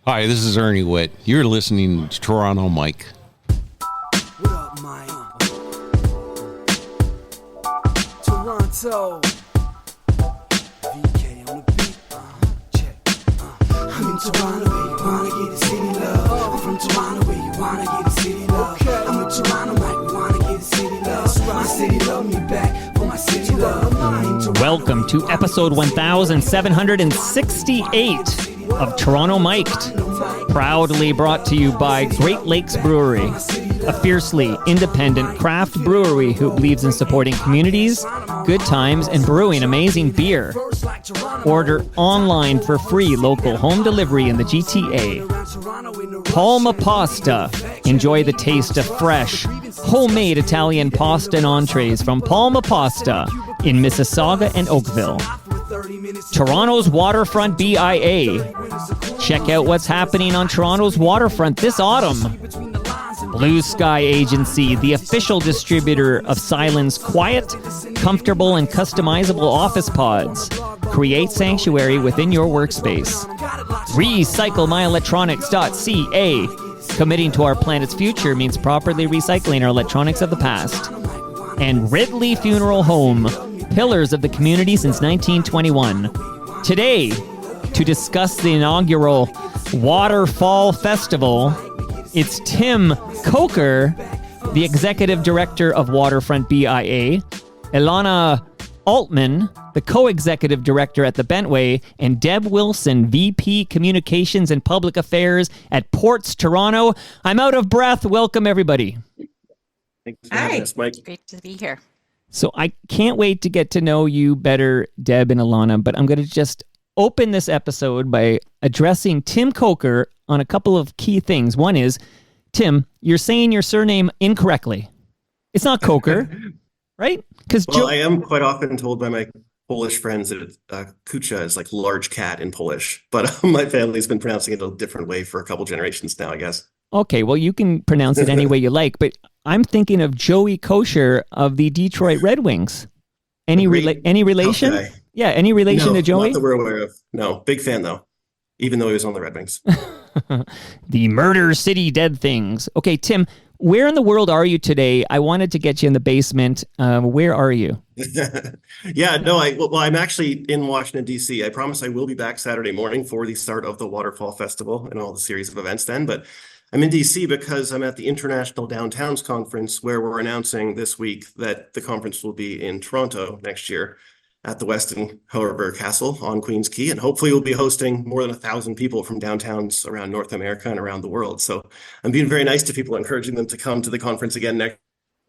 Hi, this is Ernie Witt. You're listening to Toronto Mike. What up, Mike? Toronto. VK on the beat. Check. I'm in Toronto where you wanna get a city love. I'm from Toronto where you wanna get a city love. I'm in Toronto, Mike. We wanna get a city love. My city love me back for my city love. Welcome to episode 1768 of Toronto Mic'd, proudly brought to you by Great Lakes Brewery, a fiercely independent craft brewery who believes in supporting communities, good times, and brewing amazing beer. Order online for free local home delivery in the GTA. Palma Pasta. Enjoy the taste of fresh, homemade Italian pasta and entrees from Palma Pasta in Mississauga and Oakville. Toronto's Waterfront BIA. Check out what's happening on Toronto's waterfront this autumn. Blue Sky Agency, the official distributor of Silent's quiet, comfortable, and customizable office pods. Create sanctuary within your workspace. RecycleMyElectronics.ca. Committing to our planet's future means properly recycling our electronics of the past. And Ridley Funeral Home, pillars of the community since 1921. Today, to discuss the inaugural Waterfall Festival, it's Tim Kocur, the Executive Director of Waterfront BIA, Ilana Altman, the Co-Executive Director at the Bentway, and Deb Wilson, VP Communications and Public Affairs at PortsToronto. I'm out of breath. Welcome, everybody. Thanks for having us, Mike. Great to be here. So I can't wait to get to know you better, Deb and Ilana, but I'm going to just open this episode by addressing Tim Kocur on a couple of key things. One is, Tim, you're saying your surname incorrectly. It's not Kocur, right? Well, I am quite often told by my Polish friends that Kucha is like large cat in Polish, but my family's been pronouncing it a different way for a couple generations now, I guess. Okay, well, you can pronounce it any way you like, but I'm thinking of Joey Kocur of the Detroit Red Wings. Any relation? Okay. Yeah, any relation to Joey? Not that we're aware of. No, big fan though, even though he was on the Red Wings. The Murder City Dead Things. Okay, Tim, where in the world are you today? I wanted to get you in the basement. Where are you? I'm actually in Washington, D.C. I promise I will be back Saturday morning for the start of the Waterfall Festival and all the series of events then, but I'm in D.C. because I'm at the International Downtowns Conference, where we're announcing this week that the conference will be in Toronto next year at the Westin However Castle on Queens Quay, and hopefully we'll be hosting more than 1,000 people from downtowns around North America and around the world. So I'm being very nice to people, encouraging them to come to the conference again next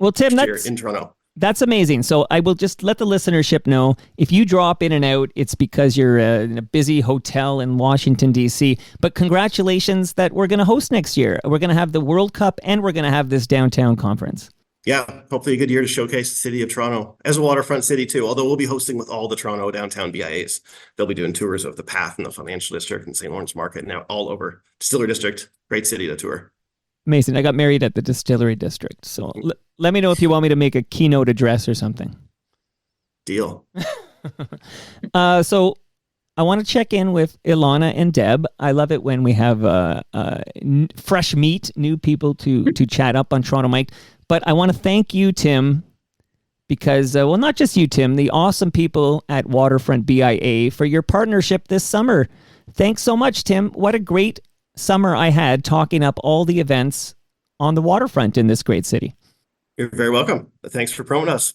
year in Toronto. That's amazing. So I will just let the listenership know, if you drop in and out, it's because you're in a busy hotel in Washington, D.C. But congratulations that we're going to host next year. We're going to have the World Cup and we're going to have this downtown conference. Yeah, hopefully a good year to showcase the city of Toronto as a waterfront city too, although we'll be hosting with all the Toronto downtown BIAs. They'll be doing tours of the Path and the Financial District and St. Lawrence Market, now all over Distillery District. Great city to tour. Amazing. I got married at the Distillery District. So let me know if you want me to make a keynote address or something. Deal. So I want to check in with Ilana and Deb. I love it when we have fresh meat, new people to chat up on Toronto Mike. But I want to thank you, Tim, because, not just you, Tim, the awesome people at Waterfront BIA for your partnership this summer. Thanks so much, Tim. What a great summer I had talking up all the events on the waterfront in this great city. You're very welcome. Thanks for promoting us.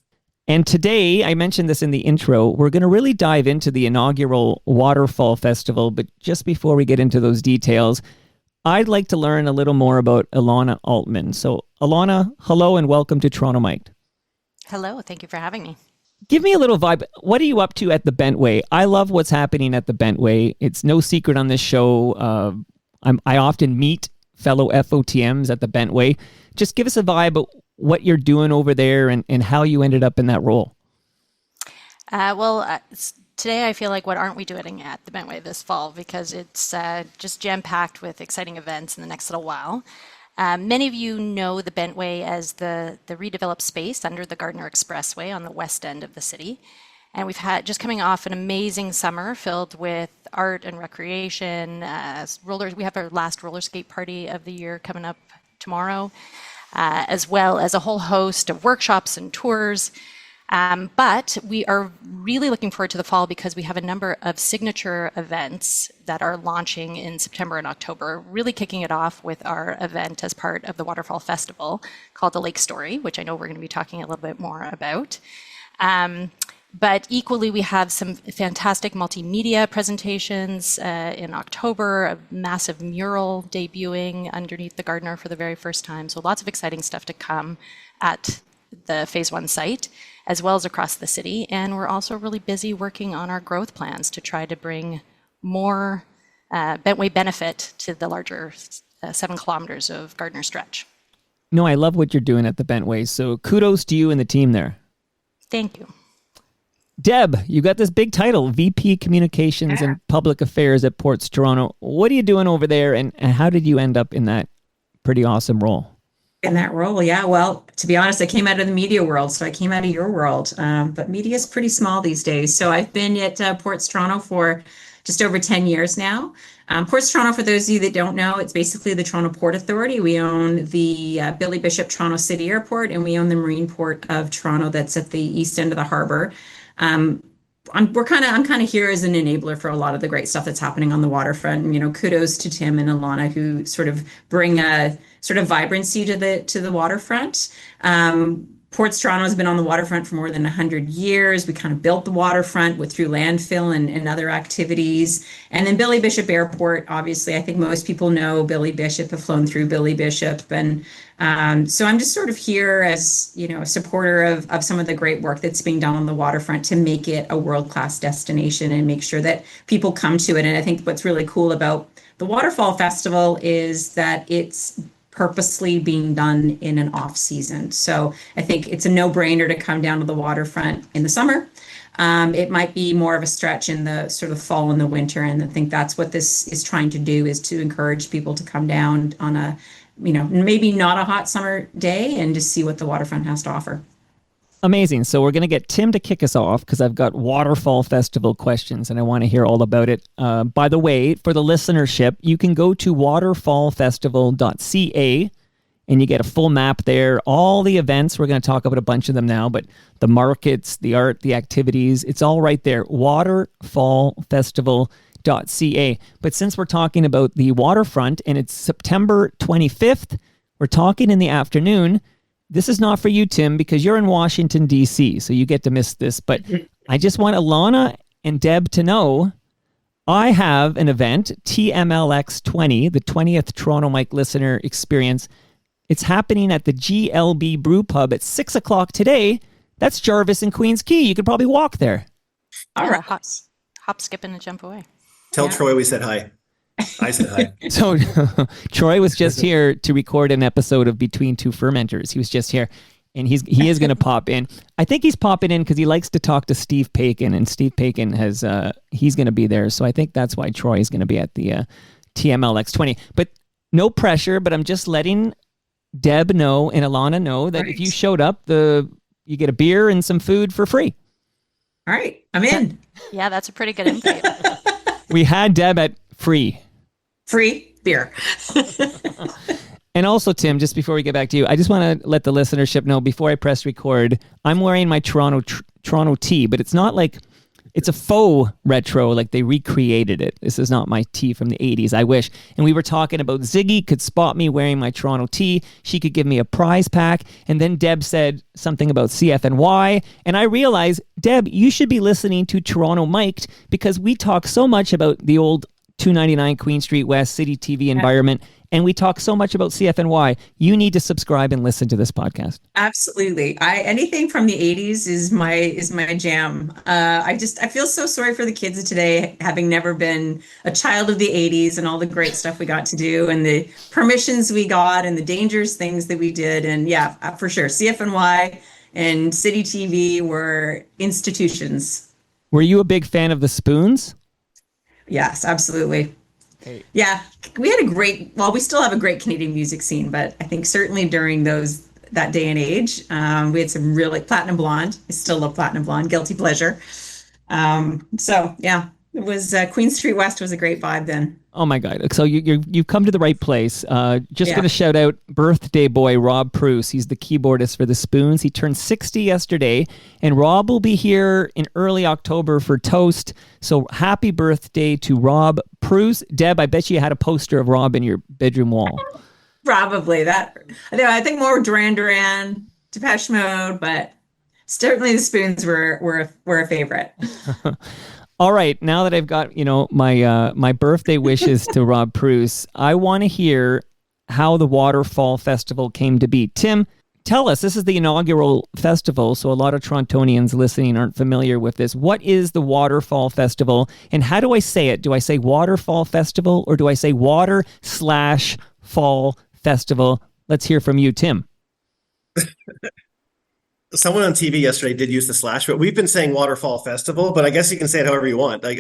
And today, I mentioned this in the intro, we're going to really dive into the inaugural Waterfall Festival. But just before we get into those details, I'd like to learn a little more about Ilana Altman. So, Ilana, hello and welcome to Toronto Mike. Hello, thank you for having me. Give me a little vibe. What are you up to at the Bentway? I love what's happening at the Bentway. It's no secret on this show. I often meet fellow FOTMs at the Bentway. Just give us a vibe of what you're doing over there and how you ended up in that role. Today I feel like what aren't we doing at the Bentway this fall, because it's just jam-packed with exciting events in the next little while. Many of you know the Bentway as the redeveloped space under the Gardiner Expressway on the west end of the city. And we've had just coming off an amazing summer filled with art and recreation. We have our last roller skate party of the year coming up tomorrow, as well as a whole host of workshops and tours. But we are really looking forward to the fall because we have a number of signature events that are launching in September and October, really kicking it off with our event as part of the Waterfall Festival called the Lake Story, which I know we're going to be talking a little bit more about. But equally, we have some fantastic multimedia presentations in October, a massive mural debuting underneath the Gardiner for the very first time. So lots of exciting stuff to come at the Phase 1 site, as well as across the city. And we're also really busy working on our growth plans to try to bring more Bentway benefit to the larger 7 kilometers of Gardiner stretch. No, I love what you're doing at the Bentway. So kudos to you and the team there. Thank you. Deb, you got this big title, VP Communications and Public Affairs at PortsToronto. What are you doing over there, and how did you end up in that pretty awesome role? In that role, yeah. Well, to be honest, I came out of the media world, so I came out of your world. But media is pretty small these days. So I've been at PortsToronto for just over 10 years now. PortsToronto, for those of you that don't know, it's basically the Toronto Port Authority. We own the Billy Bishop Toronto City Airport, and we own the Marine Port of Toronto that's at the east end of the harbor. I'm kind of here as an enabler for a lot of the great stuff that's happening on the waterfront. And, kudos to Tim and Ilana, who sort of bring a sort of vibrancy to the waterfront. PortsToronto has been on the waterfront for more than 100 years. We kind of built the waterfront through landfill and other activities. And then Billy Bishop Airport, obviously, I think most people know Billy Bishop, have flown through Billy Bishop. And so I'm just sort of here as, a supporter of some of the great work that's being done on the waterfront to make it a world-class destination and make sure that people come to it. And I think what's really cool about the Waterfall Festival is that it's purposely being done in an off season. So I think it's a no-brainer to come down to the waterfront in the summer. It might be more of a stretch in the sort of fall and the winter. And I think that's what this is trying to do, is to encourage people to come down on a, maybe not a hot summer day and just see what the waterfront has to offer. Amazing. So we're going to get Tim to kick us off because I've got Waterfall Festival questions and I want to hear all about it. By the way, for the listenership, you can go to waterfallfestival.ca and you get a full map there. All the events, we're going to talk about a bunch of them now, but the markets, the art, the activities, it's all right there. Waterfallfestival.ca. But since we're talking about the waterfront and it's September 25th, we're talking in the afternoon. This is not for you, Tim, because you're in Washington, D.C., so you get to miss this. But I just want Ilana and Deb to know I have an event, TMLX 20, the 20th Toronto Mike Listener Experience. It's happening at the GLB Brew Pub at 6 o'clock today. That's Jarvis and Queens Quay. You could probably walk there. All right. Hop, skip, and a jump away. Tell Troy we said hi. I said hi. So Troy was just here to record an episode of Between Two Fermenters. He was just here, and he is going to pop in. I think he's popping in because he likes to talk to Steve Paikin, and Steve Paikin he's going to be there. So I think that's why Troy is going to be at the TMLX 20. But no pressure, but I'm just letting Deb know and Ilana know that if you showed up, you get a beer and some food for free. All right, I'm in. Yeah, that's a pretty good invite. We had Deb at free beer. And also, Tim, just before we get back to you, I just want to let the listenership know before I press record, I'm wearing my Toronto tee, but it's not like it's a faux retro, like they recreated it. This is not my tee from the 80s. I wish. And we were talking about Ziggy could spot me wearing my Toronto tee. She could give me a prize pack. And then Deb said something about CFNY. And I realized, Deb, you should be listening to Toronto Mic'd because we talk so much about the old 299 Queen Street West City TV environment. And we talk so much about CFNY. You need to subscribe and listen to this podcast. Absolutely. Anything from the 80s is my jam. I feel so sorry for the kids of today, having never been a child of the 80s and all the great stuff we got to do and the permissions we got and the dangerous things that we did. And yeah, for sure. CFNY and City TV were institutions. Were you a big fan of the Spoons? Yes, absolutely. Yeah, we still have a great Canadian music scene, but I think certainly during that day and age, we had some really Platinum Blonde. I still love Platinum Blonde, guilty pleasure. So yeah, it was Queen Street West was a great vibe then. Oh my God! So you've come to the right place. Just Yeah. going to shout out birthday boy Rob Pruce. He's the keyboardist for the Spoons. He turned 60 yesterday, and Rob will be here in early October for Toast. So happy birthday to Rob Pruce. Deb, I bet you had a poster of Rob in your bedroom wall. Probably that. I think more Duran Duran, Depeche Mode, but certainly the Spoons were a favorite. All right, now that I've got, my birthday wishes to Rob Pruce, I want to hear how the Waterfall Festival came to be. Tim, tell us, this is the inaugural festival, so a lot of Torontonians listening aren't familiar with this. What is the Waterfall Festival, and how do I say it? Do I say Waterfall Festival, or do I say Water/Fall Festival? Let's hear from you, Tim. Someone on TV yesterday did use the slash, but we've been saying Waterfall Festival, but I guess you can say it however you want. Like,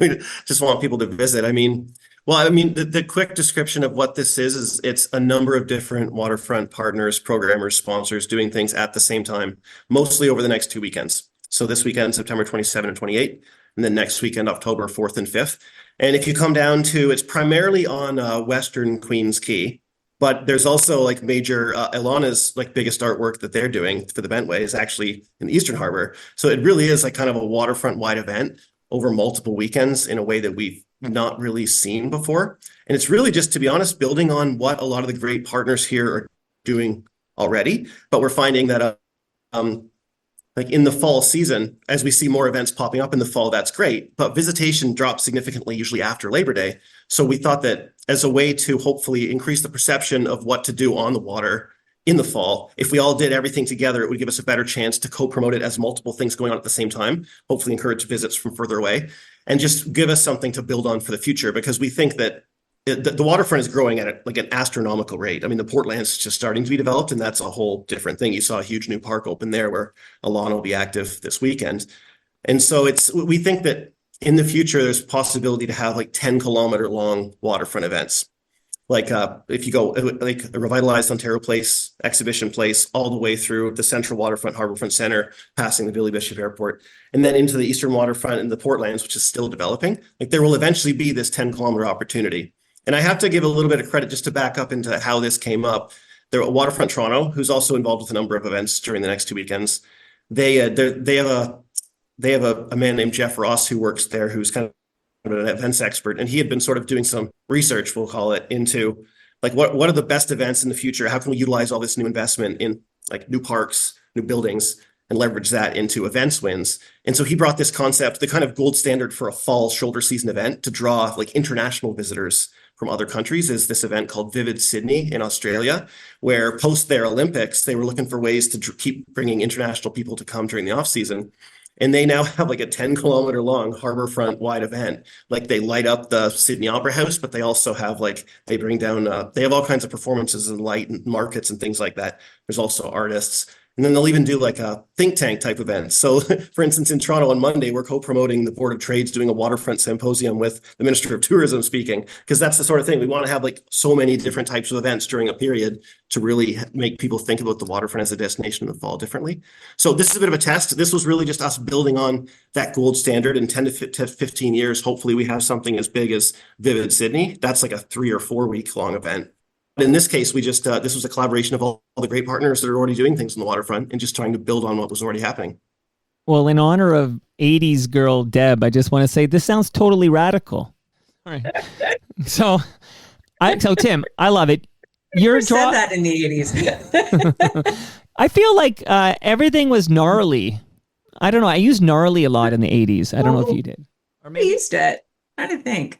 we just want people to visit. The quick description of what this is it's a number of different waterfront partners, programmers, sponsors doing things at the same time, mostly over the next 2 weekends. So this weekend, September 27 and 28, and then next weekend, October 4th and 5th. And if you come down to, it's primarily on Western Queens Quay. But there's also like major, Ilana's like biggest artwork that they're doing for the Bentway is actually in the Eastern Harbor. So it really is like kind of a waterfront wide event over multiple weekends in a way that we've not really seen before. And it's really just, to be honest, building on what a lot of the great partners here are doing already. But we're finding that like in the fall season, as we see more events popping up in the fall, that's great. But visitation drops significantly usually after Labor Day. So we thought that as a way to hopefully increase the perception of what to do on the water in the fall, if we all did everything together, it would give us a better chance to co-promote it as multiple things going on at the same time, hopefully encourage visits from further away, and just give us something to build on for the future, because we think that the waterfront is growing at like an astronomical rate. I mean, the Portland's just starting to be developed, and that's a whole different thing. You saw a huge new park open there where Ilana will be active this weekend. And so we think that in the future, there's possibility to have like 10-kilometer long waterfront events. Like if you go like a revitalized Ontario Place, Exhibition Place, all the way through the Central Waterfront, Harbourfront Center, passing the Billy Bishop Airport, and then into the Eastern Waterfront and the Portlands, which is still developing. Like there will eventually be this 10-kilometer opportunity. And I have to give a little bit of credit just to back up into how this came up. There at Waterfront Toronto, who's also involved with a number of events during the next 2 weekends. They have a man named Jeff Ross who works there, who's kind of an events expert, and he had been sort of doing some research, we'll call it, into like what are the best events in the future? How can we utilize all this new investment in like new parks, new buildings, and leverage that into events wins? And so he brought this concept, the kind of gold standard for a fall shoulder season event to draw like international visitors from other countries, is this event called Vivid Sydney in Australia, where post their Olympics, they were looking for ways to keep bringing international people to come during the off season. And they now have like a 10-kilometer long harborfront wide event. Like they light up the Sydney Opera House, but they also have they bring down, they have all kinds of performances and light and markets and things like that. There's also artists. And then they'll even do like a think tank type event. So for instance, in Toronto on Monday, we're co-promoting the Board of Trade's doing a waterfront symposium with the Minister of Tourism speaking, because that's the sort of thing we want to have, like so many different types of events during a period to really make people think about the waterfront as a destination in the fall differently. So this is a bit of a test. This was really just us building on that gold standard. In 10 to 15 years, hopefully we have something as big as Vivid Sydney. That's like a 3 or 4 week long event. In this case, we just this was a collaboration of all the great partners that are already doing things on the waterfront and just trying to build on what was already happening. Well, in honor of 80s girl Deb, I just want to say this sounds totally radical. All right. So Tim, I love it. You're said that in the 80s. I feel like everything was gnarly. I don't know. I used gnarly a lot in the 80s. I don't know if you did. Or maybe I used it. I don't think.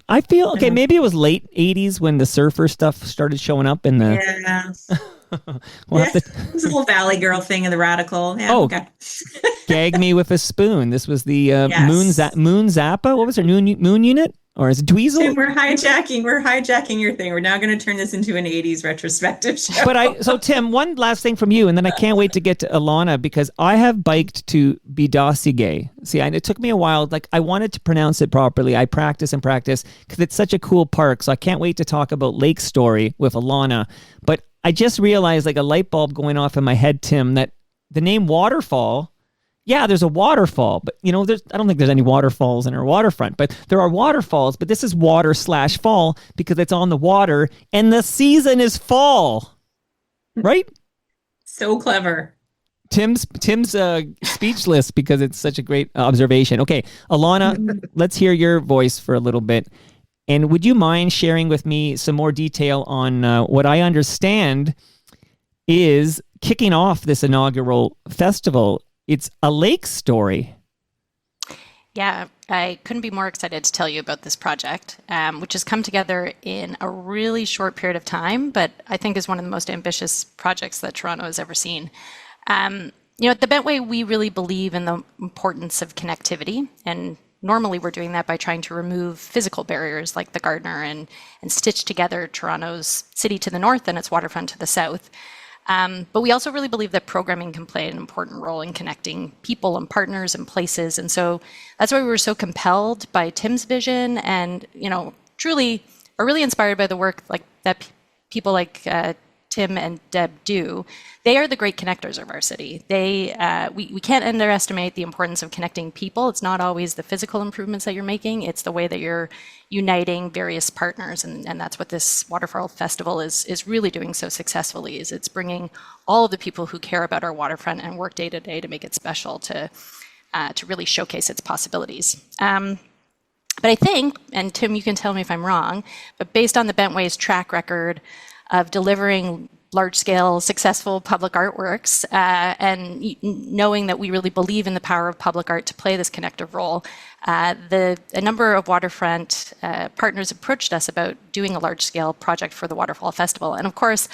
I feel okay. Maybe it was late 80s when the surfer stuff started showing up in the. Yeah. It was a little Valley Girl thing in the radical. Yeah, okay. Gag me with a spoon. This was the Moon Zappa. What was her Moon Unit? Or is it Dweezil? Dude, we're hijacking your thing. We're now going to turn this into an 80s retrospective show. So Tim, one last thing from you, and then I can't wait to get to Ilana, because I have biked to Bidasige. See, it took me a while. Like, I wanted to pronounce it properly. I practice because it's such a cool park. So I can't wait to talk about Lake Story with Ilana. But I just realized, like a light bulb going off in my head, Tim, that the name Waterfall Yeah, there's a waterfall, but I don't think there's any waterfalls in our waterfront, but there are waterfalls, but this is water/fall because it's on the water and the season is fall. Right? So clever. Tim's speechless because it's such a great observation. Okay, Ilana, let's hear your voice for a little bit. And would you mind sharing with me some more detail on what I understand is kicking off this inaugural festival? It's a lake story. Yeah, I couldn't be more excited to tell you about this project, which has come together in a really short period of time, but I think is one of the most ambitious projects that Toronto has ever seen. At the Bentway, we really believe in the importance of connectivity, and normally we're doing that by trying to remove physical barriers like the Gardiner and stitch together Toronto's city to the north and its waterfront to the south. But we also really believe that programming can play an important role in connecting people and partners and places. And so that's why we were so compelled by Tim's vision and, truly are really inspired by the work that people like Tim and Deb do. They are the great connectors of our city. We can't underestimate the importance of connecting people. It's not always the physical improvements that you're making. It's the way that you're uniting various partners. And that's what this Waterfall Festival is really doing so successfully, is it's bringing all of the people who care about our waterfront and work day to day to make it special to really showcase its possibilities. But I think, and Tim, you can tell me if I'm wrong, but based on the Bentway's track record of delivering large-scale, successful public artworks, and knowing that we really believe in the power of public art to play this connective role, a number of waterfront partners approached us about doing a large-scale project for the Waterfall Festival. And of course,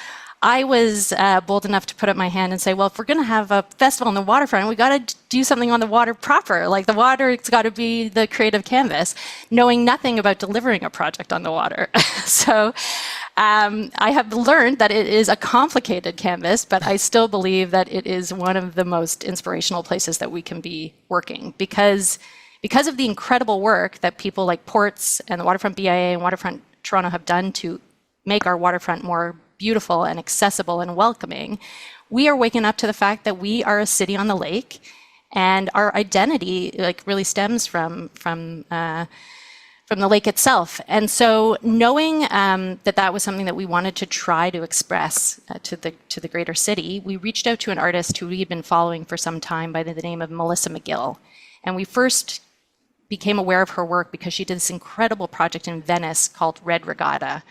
I was bold enough to put up my hand and say, well, if we're going to have a festival on the waterfront, we got to do something on the water proper. Like the water, it's got to be the creative canvas, knowing nothing about delivering a project on the water. So I have learned that it is a complicated canvas, but I still believe that it is one of the most inspirational places that we can be working because of the incredible work that people like Ports and the Waterfront BIA and Waterfront Toronto have done to make our waterfront more beautiful and accessible and welcoming. We are waking up to the fact that we are a city on the lake, and our identity really stems from the lake itself. And so knowing that was something that we wanted to try to express to the greater city, we reached out to an artist who we had been following for some time by the name of Melissa McGill. And we first became aware of her work because she did this incredible project in Venice called Red Regatta,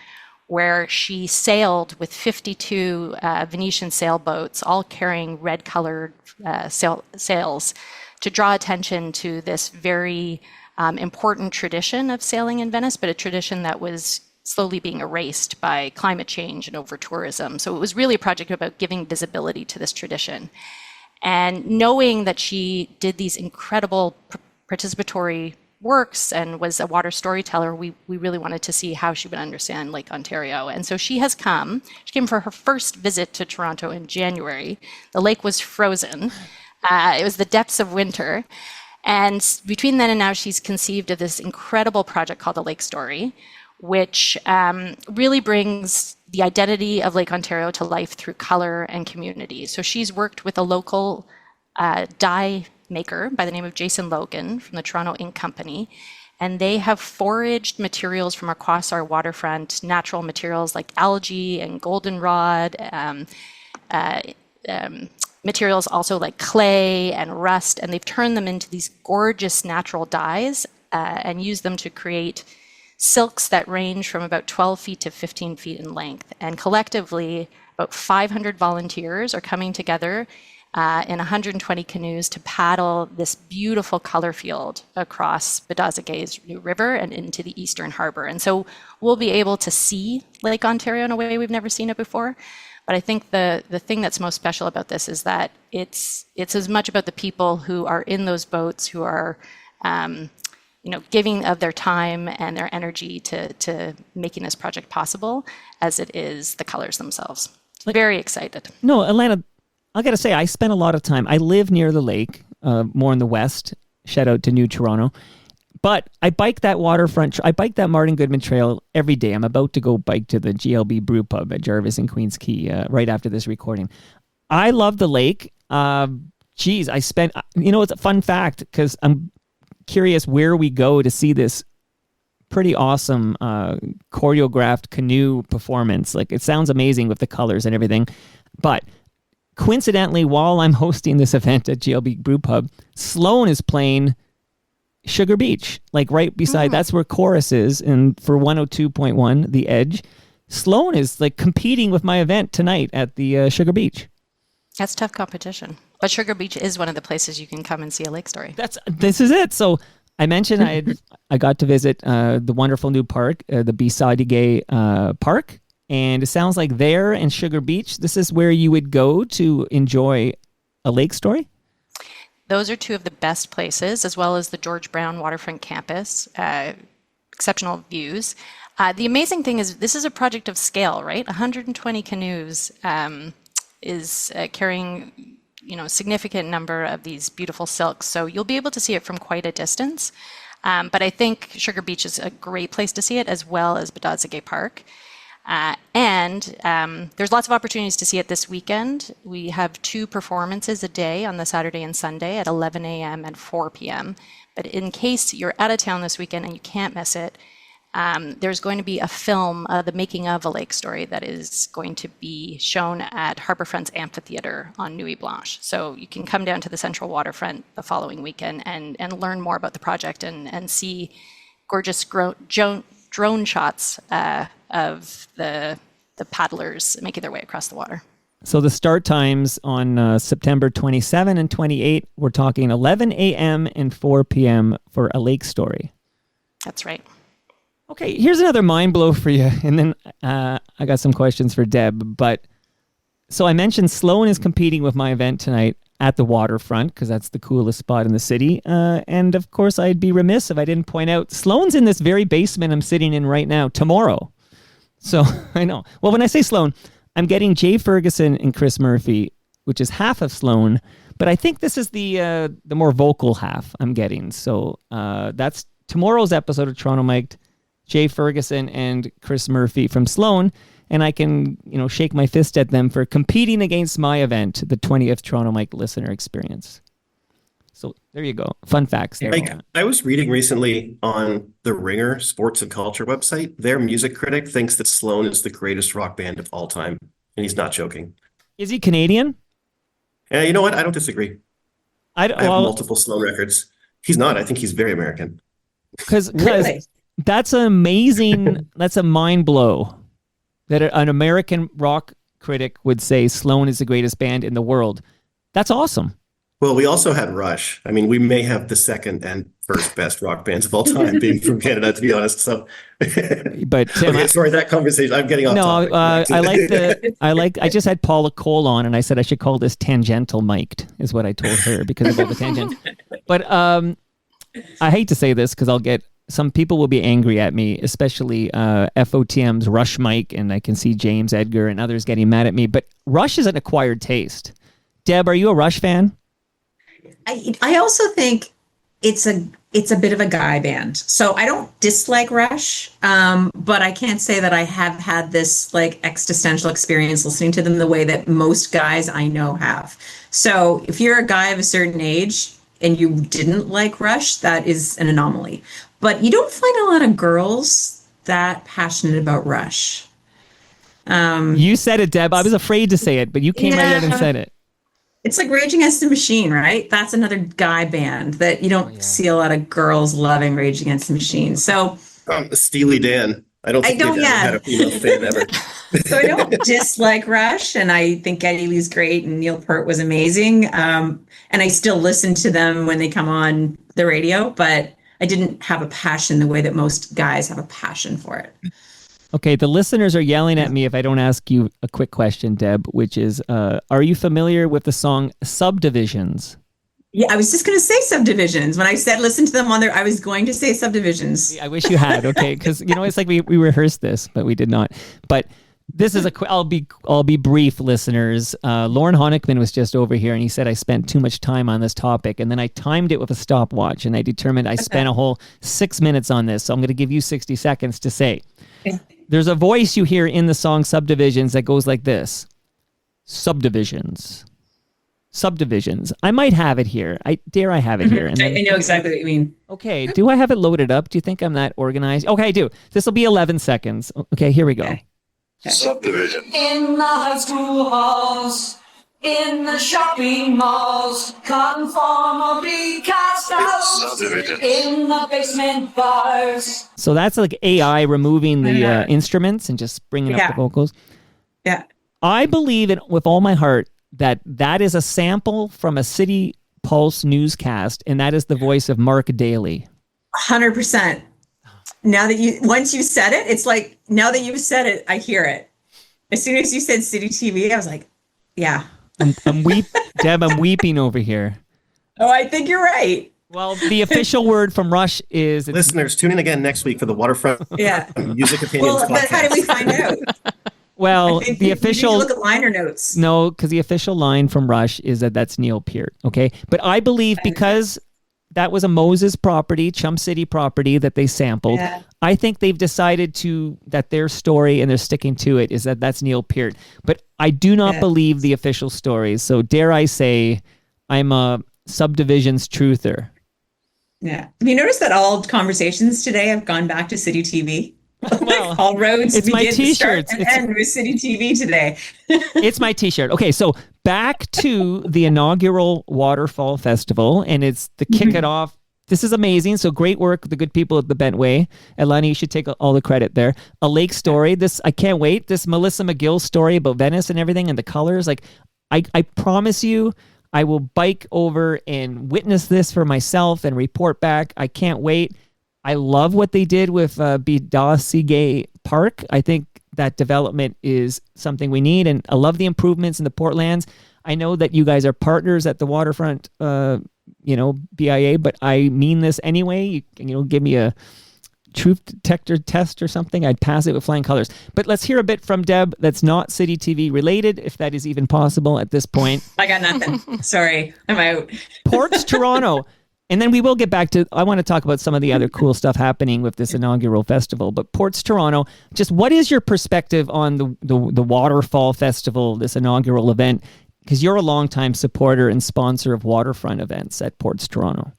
where she sailed with 52 Venetian sailboats, all carrying red-colored sails, to draw attention to this very important tradition of sailing in Venice, but a tradition that was slowly being erased by climate change and over-tourism. So it was really a project about giving visibility to this tradition. And knowing that she did these incredible participatory works and was a water storyteller, we really wanted to see how she would understand Lake Ontario. And so she came for her first visit to Toronto in January. The lake was frozen. It was the depths of winter. And between then and now, she's conceived of this incredible project called The Lake Story, which really brings the identity of Lake Ontario to life through color and community. So she's worked with a local dye maker by the name of Jason Logan from the Toronto Ink Company, and they have foraged materials from across our waterfront, natural materials like algae and goldenrod, materials also like clay and rust, and they've turned them into these gorgeous natural dyes and used them to create silks that range from about 12 feet to 15 feet in length. And collectively, about 500 volunteers are coming together in 120 canoes to paddle this beautiful color field across Bedazagay's New River and into the Eastern Harbor. And so we'll be able to see Lake Ontario in a way we've never seen it before. But I think the thing that's most special about this is that it's as much about the people who are in those boats, who are giving of their time and their energy to making this project possible, as it is the colors themselves. Very excited. No, Ilana, I got to say, I spent a lot of time. I live near the lake, more in the west. Shout out to New Toronto. But I bike that waterfront. I bike that Martin Goodman Trail every day. I'm about to go bike to the GLB Brew Pub at Jarvis and Queens Quay right after this recording. I love the lake. geez, I spent, it's a fun fact because I'm curious where we go to see this pretty awesome choreographed canoe performance. Like, it sounds amazing with the colors and everything. But coincidentally, while I'm hosting this event at GLB Brew Pub, Sloan is playing Sugar Beach, like right beside, that's where Chorus is. And for 102.1, The Edge, Sloan is like competing with my event tonight at the Sugar Beach. That's tough competition. But Sugar Beach is one of the places you can come and see a lake story. This is it. So I mentioned I got to visit the wonderful new park, the Bisadigay Park. And it sounds like there and Sugar Beach, this is where you would go to enjoy a lake story? Those are two of the best places, as well as the George Brown Waterfront campus. Exceptional views. The amazing thing is this is a project of scale, right? 120 canoes is carrying, a significant number of these beautiful silks. So you'll be able to see it from quite a distance. But I think Sugar Beach is a great place to see it, as well as Bisadigay Park. And there's lots of opportunities to see it this weekend. We have 2 performances a day on the Saturday and Sunday at 11 a.m. and 4 p.m. But in case you're out of town this weekend and you can't miss it, there's going to be a film, the making of a lake story, that is going to be shown at Harbourfront's Amphitheatre on Nuit Blanche. So you can come down to the Central Waterfront the following weekend and learn more about the project and see gorgeous drone shots of the paddlers making their way across the water. So the start times on September 27 and 28, we're talking 11 a.m. and 4 p.m. for a lake story. That's right. Okay, here's another mind blow for you, and then I got some questions for Deb. But so I mentioned Sloan is competing with my event tonight at the Waterfront because that's the coolest spot in the city. And of course, I'd be remiss if I didn't point out Sloan's in this very basement I'm sitting in right now tomorrow. So I know. Well, when I say Sloan, I'm getting Jay Ferguson and Chris Murphy, which is half of Sloan, but I think this is the more vocal half I'm getting. So that's tomorrow's episode of Toronto Mic'd. Jay Ferguson and Chris Murphy from Sloan, and I can, shake my fist at them for competing against my event, the 20th Toronto Mic'd Listener Experience. So there you go. Fun facts there. I was reading recently on the Ringer Sports and Culture website, their music critic thinks that Sloan is the greatest rock band of all time, and he's not joking. Is he Canadian? You know what? I don't disagree. I have multiple Sloan records. He's not. I think he's very American. Because that's amazing. That's a mind blow that an American rock critic would say Sloan is the greatest band in the world. That's awesome. Well, we also had Rush. I mean, we may have the second and first best rock bands of all time being from Canada, to be honest. So, but Tim, okay, sorry, that conversation. I'm getting off topic. I just had Paula Cole on, and I said I should call this tangential mic'd, is what I told her because of all the tangent. But I hate to say this because some people will be angry at me, especially FOTM's Rush Mike, and I can see James Edgar and others getting mad at me. But Rush is an acquired taste. Deb, are you a Rush fan? I also think it's a bit of a guy band. So I don't dislike Rush, but I can't say that I have had this like existential experience listening to them the way that most guys I know have. So if you're a guy of a certain age and you didn't like Rush, that is an anomaly. But you don't find a lot of girls that passionate about Rush. You said it, Deb. I was afraid to say it, but you came right out and said it. It's like Rage Against the Machine, right? That's another guy band that you don't see a lot of girls loving Rage Against the Machine. So Steely Dan. I don't think they've ever had a female fan ever. So I don't dislike Rush, and I think Geddy Lee's great, and Neil Peart was amazing. And I still listen to them when they come on the radio, but I didn't have a passion the way that most guys have a passion for it. Okay, the listeners are yelling at me if I don't ask you a quick question, Deb, which is, are you familiar with the song Subdivisions? Yeah, I was just going to say Subdivisions. When I said listen to them on there, I was going to say Subdivisions. I wish you had, okay, because, it's like we rehearsed this, but we did not. But this is I'll be brief, listeners. Lauren Honickman was just over here, and he said I spent too much time on this topic, and then I timed it with a stopwatch, and I determined I spent a whole 6 minutes on this, so I'm going to give you 60 seconds to say. Okay. There's a voice you hear in the song Subdivisions that goes like this. Subdivisions. subdivisions. I might have it here. I have it here. And then, I know exactly what you mean. okay, do I have it loaded up? Do you think I'm that organized? Okay, I do. This will be 11 seconds. Okay, here we go. Okay. Subdivision. In the high school halls, in the shopping malls, conformably cast out. Subdivision. In the basement bars. So that's like AI removing the instruments and just bringing up the vocals. Yeah. I believe it with all my heart that is a sample from a City Pulse newscast, and that is the voice of Mark Daly. 100%. Now that once you said it, it's like, now that you've said it, I hear it. As soon as you said City TV, I was like, yeah. Deb, I'm weeping over here. Oh, I think you're right. Well, the official word from Rush is... Listeners, tune in again next week for the Waterfront Music Opinions Well, but how did we find out? Well, the You official... need to look at liner notes. No, because the official line from Rush is that's Neil Peart, okay? But I believe because that was a Moses property, Chum City property that they sampled, I think they've decided that their story, and they're sticking to it, is that's Neil Peart. But I do not believe the official stories. So dare I say I'm a subdivisions truther. Yeah. Have you noticed that all conversations today have gone back to City TV? Well, all roads it's my begin to start t-shirts. and end with City TV today. It's my t-shirt. Okay, so back to the inaugural Waterfall Festival, and it's the kick it off. This is amazing. So great work, the good people at the Bentway. Ilana, you should take all the credit there. A lake story. I can't wait. This Melissa McGill story about Venice and everything and the colors. Like, I promise you, I will bike over and witness this for myself and report back. I can't wait. I love what they did with Bidasige Park. I think that development is something we need, and I love the improvements in the Portlands. I know that you guys are partners at the Waterfront, BIA, but I mean this anyway. You give me a truth detector test or something, I'd pass it with flying colors. But let's hear a bit from Deb that's not City TV related, if that is even possible at this point. I got nothing. Sorry, I'm out. PortsToronto. And then we will get back to, I want to talk about some of the other cool stuff happening with this inaugural festival. But PortsToronto, just what is your perspective on the Waterfall Festival, this inaugural event? Because you're a longtime supporter and sponsor of waterfront events at PortsToronto.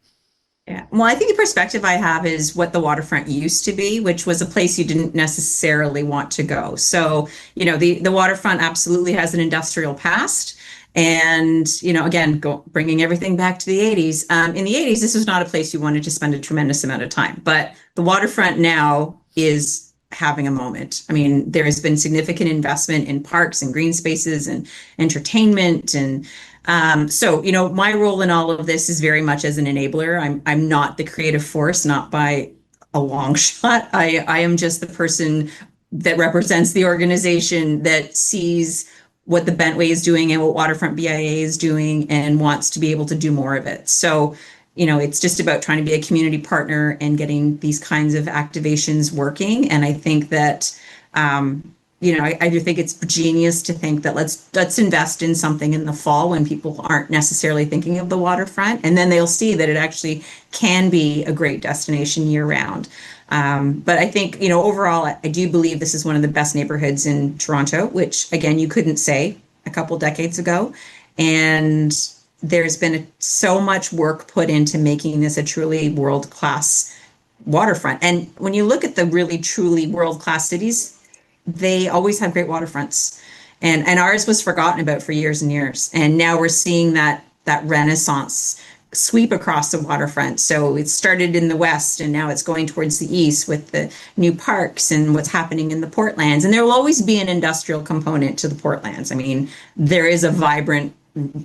Yeah. Well, I think the perspective I have is what the waterfront used to be, which was a place you didn't necessarily want to go. So, the waterfront absolutely has an industrial past. And, again, bringing everything back to the 80s. In the 80s, this was not a place you wanted to spend a tremendous amount of time. But the waterfront now is having a moment. I mean, there has been significant investment in parks and green spaces and entertainment. And so, my role in all of this is very much as an enabler. I'm not the creative force, not by a long shot. I am just the person that represents the organization that sees what the Bentway is doing and what Waterfront BIA is doing and wants to be able to do more of it. So, it's just about trying to be a community partner and getting these kinds of activations working. And I think that, I do think it's genius to think that let's invest in something in the fall when people aren't necessarily thinking of the waterfront. And then they'll see that it actually can be a great destination year round. But I think, overall, I do believe this is one of the best neighborhoods in Toronto, which, again, you couldn't say a couple decades ago. And there's been so much work put into making this a truly world-class waterfront. And when you look at the really, truly world-class cities, they always have great waterfronts. And ours was forgotten about for years and years. And now we're seeing that renaissance sweep across the waterfront. So it started in the west and now it's going towards the east with the new parks and what's happening in the Portlands. And there will always be an industrial component to the Portlands. I mean, there is a vibrant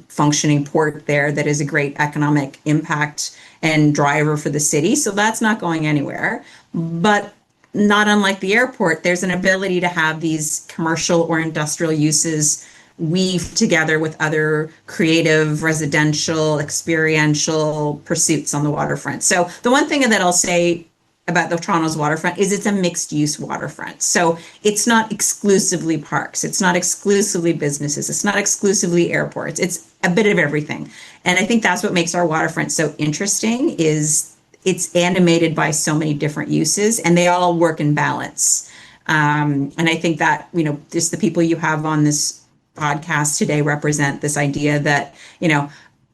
functioning port there that is a great economic impact and driver for the city. So that's not going anywhere. But not unlike the airport, there's an ability to have these commercial or industrial uses weave together with other creative, residential, experiential pursuits on the waterfront. So the one thing that I'll say about the Toronto's waterfront is it's a mixed use waterfront. So it's not exclusively parks. It's not exclusively businesses. It's not exclusively airports. It's a bit of everything. And I think that's what makes our waterfront so interesting is it's animated by so many different uses and they all work in balance. And I think that, just the people you have on this podcast today represent this idea that,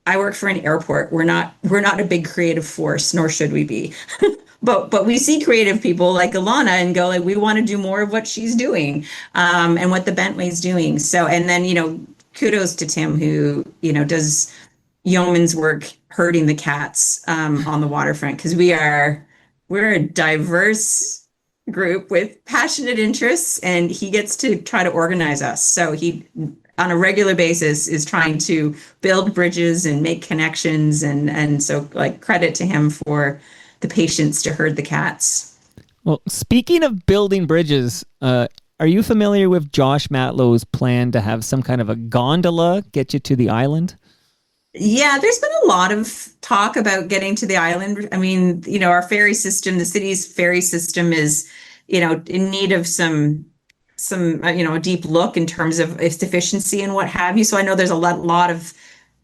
I work for an airport. We're not a big creative force, nor should we be. But we see creative people like Ilana and go like, we want to do more of what she's doing, and what the Bentway's doing. So, and then, kudos to Tim, who, does yeoman's work herding the cats on the waterfront, because we're a diverse group with passionate interests, and he gets to try to organize us. So he, on a regular basis, is trying to build bridges and make connections, and so like credit to him for the patience to herd the cats. Well, speaking of building bridges, are you familiar with Josh Matlow's plan to have some kind of a gondola get you to the island? Yeah, there's been a lot of talk about getting to the island. I mean, our ferry system, the city's ferry system is, in need of some a deep look in terms of its efficiency and what have you. So I know there's a lot of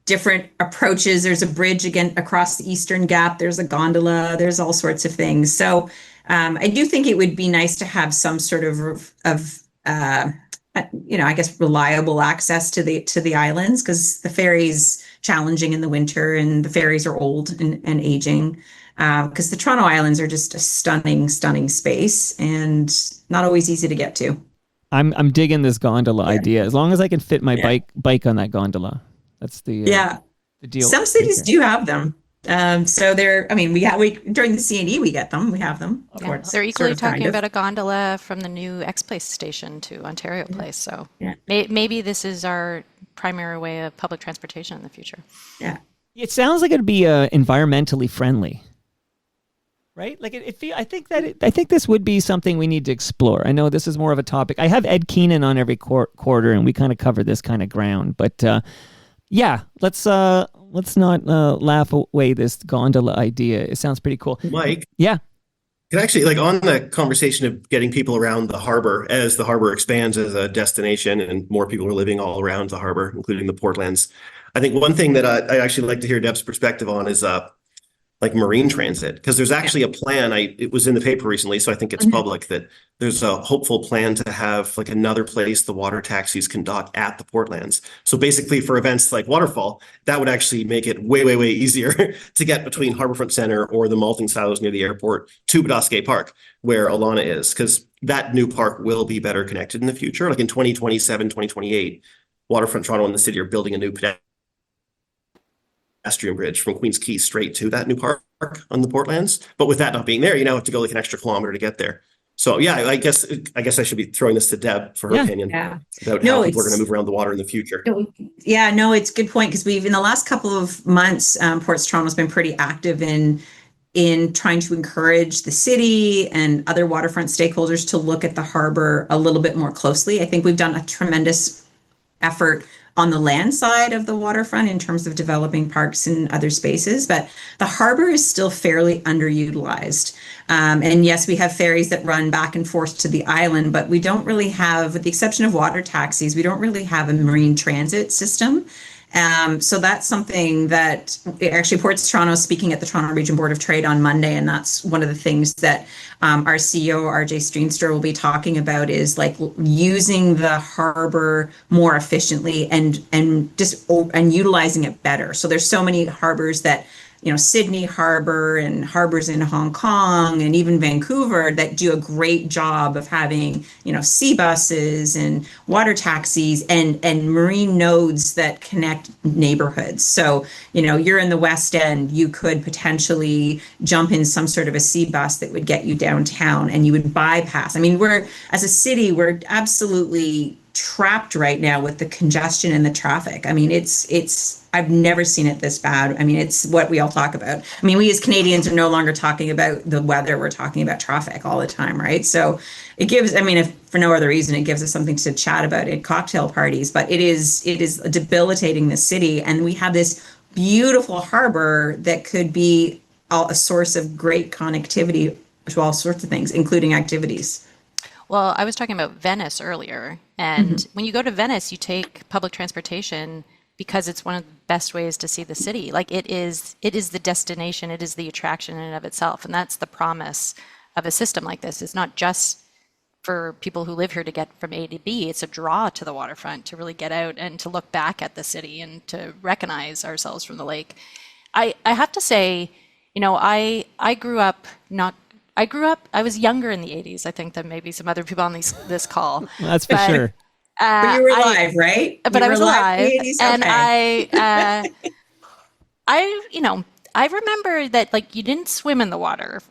different approaches. There's a bridge again across the Eastern Gap. There's a gondola. There's all sorts of things. So I do think it would be nice to have some sort of I guess reliable access to the islands, because the ferry's challenging in the winter and the ferries are old and aging. Because the Toronto Islands are just a stunning space and not always easy to get to. I'm digging this gondola idea. As long as I can fit my bike on that gondola. That's the deal. Some cities do have them. So they're, we during the C&E we get them. We have them. Of course. They're equally talking about a gondola from the new X Place station to Ontario Place. So maybe this is our primary way of public transportation in the future. Yeah. It sounds like it'd be environmentally friendly. Right? Like I think this would be something we need to explore. I know this is more of a topic. I have Ed Keenan on every quarter, and we kind of cover this kind of ground. But let's not laugh away this gondola idea. It sounds pretty cool. Mike? Yeah. Can actually, on the conversation of getting people around the harbor, as the harbor expands as a destination and more people are living all around the harbor, including the Portlands, I think one thing that I actually like to hear Deb's perspective on is marine transit, because there's actually a plan. It was in the paper recently, so I think it's public, that there's a hopeful plan to have another place the water taxis can dock at the Portlands. So basically for events like Waterfall, that would actually make it way, way, way easier to get between Harbourfront Centre or the malting silos near the airport to Bosque Park, where Ilana is, because that new park will be better connected in the future. Like in 2027, 2028, Waterfront Toronto and the city are building a new pedestrian bridge from Queens Quay straight to that new park on the Portlands. But with that not being there, you now have to go an extra kilometer to get there. So I guess I should be throwing this to Deb for her opinion about how people are going to move around the water in the future. Yeah, no, it's a good point, because we've in the last couple of months, Ports Toronto has been pretty active in trying to encourage the city and other waterfront stakeholders to look at the harbor a little bit more closely. I think we've done a tremendous effort on the land side of the waterfront in terms of developing parks and other spaces, but the harbor is still fairly underutilized. And yes, we have ferries that run back and forth to the island, but we don't really have, with the exception of water taxis, we don't really have a marine transit system. So that's something that actually Ports Toronto is speaking at the Toronto Region Board of Trade on Monday, and that's one of the things that our CEO RJ Streenstra will be talking about, is using the harbor more efficiently and utilizing it better. So there's so many harbors that, Sydney Harbor and harbors in Hong Kong and even Vancouver that do a great job of having, sea buses and water taxis and marine nodes that connect neighborhoods. So, you're in the West End, you could potentially jump in some sort of a sea bus that would get you downtown, and you would bypass. As a city, we're absolutely trapped right now with the congestion and the traffic. I've never seen it this bad. It's what we all talk about. We as Canadians are no longer talking about the weather. We're talking about traffic all the time, right? So it gives, if for no other reason, it gives us something to chat about at cocktail parties, but it is debilitating the city. And we have this beautiful harbor that could be a source of great connectivity to all sorts of things, including activities. Well, I was talking about Venice earlier, and when you go to Venice, you take public transportation because it's one of the best ways to see the city. It is the destination, it is the attraction in and of itself, and that's the promise of a system like this. It's not just for people who live here to get from A to B. It's a draw to the waterfront to really get out and to look back at the city and to recognize ourselves from the lake. I have to say, I was younger in the 80s, I think, than maybe some other people on this call. That's for sure. But you were alive, right? But I was alive, and okay. I remember that like you didn't swim in the water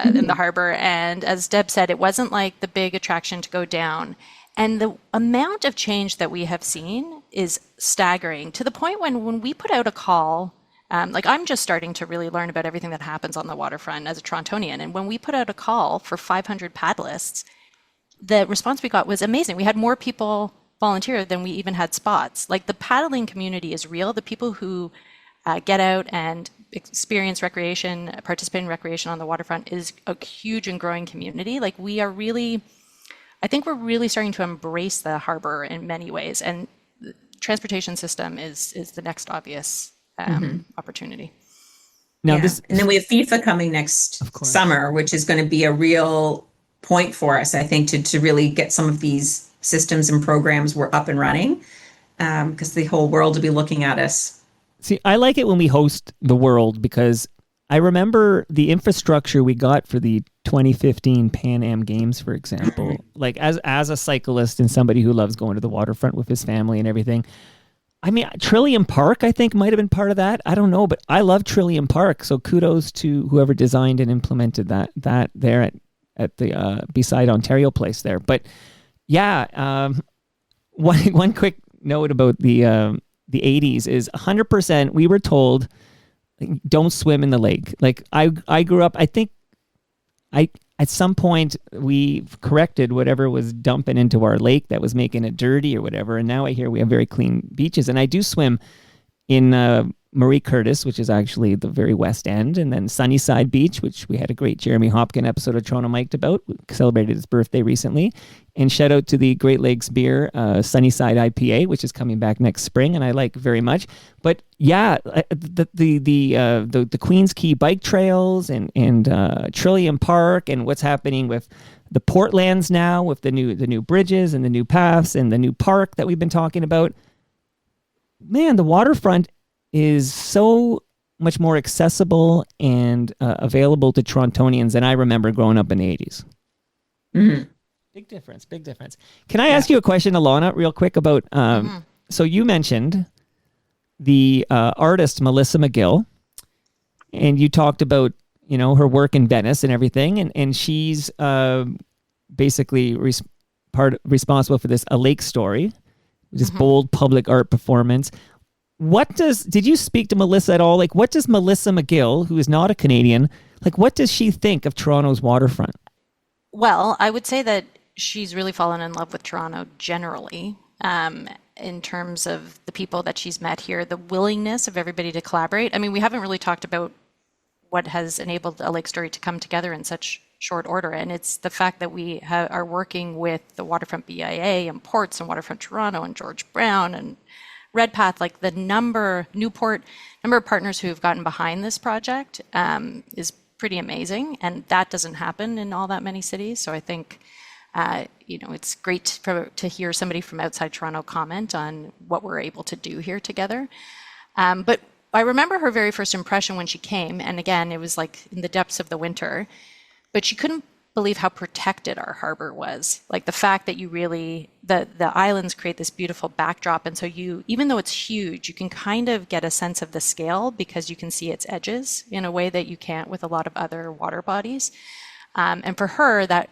in the harbor, and as Deb said, it wasn't like the big attraction to go down. And the amount of change that we have seen is staggering, to the point when we put out a call. Like I'm just starting to really learn about everything that happens on the waterfront as a Torontonian. And when we put out a call for 500 paddlists, the response we got was amazing. We had more people volunteer than we even had spots. Like the paddling community is real. The people who get out and experience recreation, participate in recreation on the waterfront is a huge and growing community. Like I think we're really starting to embrace the harbor in many ways. And the transportation system is the next obvious opportunity. Now and then we have FIFA coming next summer, which is going to be a real point for us, I think, to really get some of these systems and programs we're up and running, because the whole world will be looking at us. See, I like it when we host the world, because I remember the infrastructure we got for the 2015 Pan Am Games, for example. Like as a cyclist and somebody who loves going to the waterfront with his family and everything. I mean, Trillium Park, I think, might have been part of that. I don't know, but I love Trillium Park. So kudos to whoever designed and implemented that there at the beside Ontario Place there. But yeah, one quick note about the 80s is 100%. We were told, don't swim in the lake. Like I grew up, I think at some point we corrected whatever was dumping into our lake that was making it dirty or whatever. And now I hear we have very clean beaches. And I do swim in Marie Curtis, which is actually the very west end, and then Sunnyside Beach, which we had a great Jeremy Hopkin episode of Toronto Mic'd about. We celebrated his birthday recently. And shout out to the Great Lakes Beer Sunnyside IPA, which is coming back next spring, and I like very much. But yeah, the Queens Quay bike trails and Trillium Park, and what's happening with the Portlands now with the new bridges and the new paths and the new park that we've been talking about. Man, the waterfront is so much more accessible and available to Torontonians than I remember growing up in the 80s. Mm-hmm. Big difference. Can I ask you a question, Ilana, real quick about, so you mentioned the artist Melissa McGill, and you talked about, her work in Venice and everything, and she's basically responsible for this A Lake Story, which is bold public art performance. Did you speak to Melissa at all? Like, what does Melissa McGill, who is not a Canadian, like, what does she think of Toronto's waterfront? Well, I would say that she's really fallen in love with Toronto generally, in terms of the people that she's met here, the willingness of everybody to collaborate. I mean, we haven't really talked about what has enabled A Lake Story to come together in such short order, and it's the fact that we are working with the Waterfront BIA and Ports and Waterfront Toronto and George Brown and Redpath, like the number of partners who have gotten behind this project is pretty amazing, and that doesn't happen in all that many cities. So I think it's great to hear somebody from outside Toronto comment on what we're able to do here together. But I remember her very first impression when she came, and again, it was like in the depths of the winter, but she couldn't believe how protected our harbor was. Like the fact that the islands create this beautiful backdrop, and so even though it's huge, you can kind of get a sense of the scale because you can see its edges in a way that you can't with a lot of other water bodies. And for her, that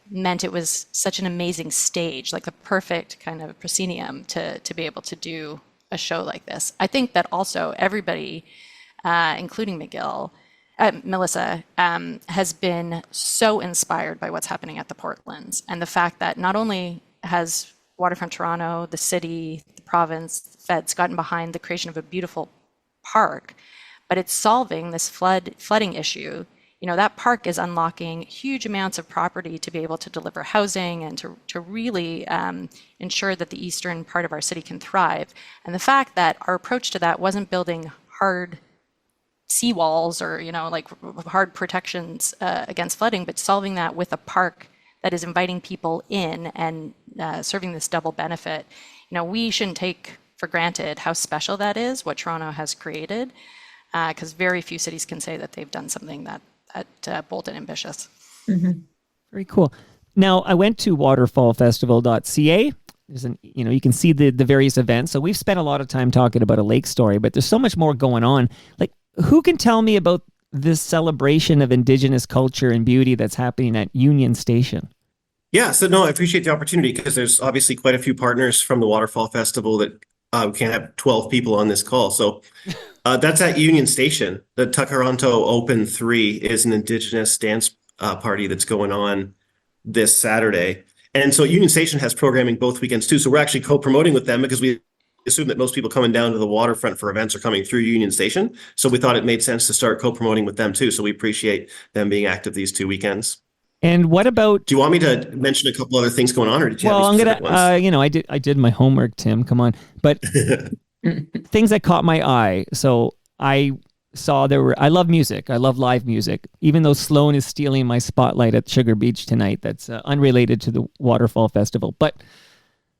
meant it was such an amazing stage, like the perfect kind of proscenium to be able to do a show like this. I think that also everybody, including Melissa, has been so inspired by what's happening at the Portlands, and the fact that not only has Waterfront Toronto, the city, the province, feds gotten behind the creation of a beautiful park, but it's solving this flooding issue. That park is unlocking huge amounts of property to be able to deliver housing and to really ensure that the eastern part of our city can thrive. And the fact that our approach to that wasn't building hard seawalls or hard protections against flooding, but solving that with a park that is inviting people in and serving this double benefit. We shouldn't take for granted how special that is, what Toronto has created, because very few cities can say that they've done something that bold and ambitious. Very cool. Now, I went to waterfallfestival.ca. You can see the various events. So we've spent a lot of time talking about a lake story, but there's so much more going on. Like, who can tell me about this celebration of Indigenous culture and beauty that's happening at Union Station? Yeah, so no, I appreciate the opportunity because there's obviously quite a few partners from the Waterfall Festival that we can't have 12 people on this call. So that's at Union Station. The Toronto Open 3 is an Indigenous dance party that's going on this Saturday. And so Union Station has programming both weekends too. So we're actually co-promoting with them because we assume that most people coming down to the waterfront for events are coming through Union Station. So we thought it made sense to start co-promoting with them too. So we appreciate them being active these 2 weekends. And what about? Do you want me to mention a couple other things going on, or did you have Well, any I'm specific ones? I did my homework, Tim. Come on, but things that caught my eye. So I saw I love music. I love live music. Even though Sloan is stealing my spotlight at Sugar Beach tonight, that's unrelated to the Waterfall Festival. But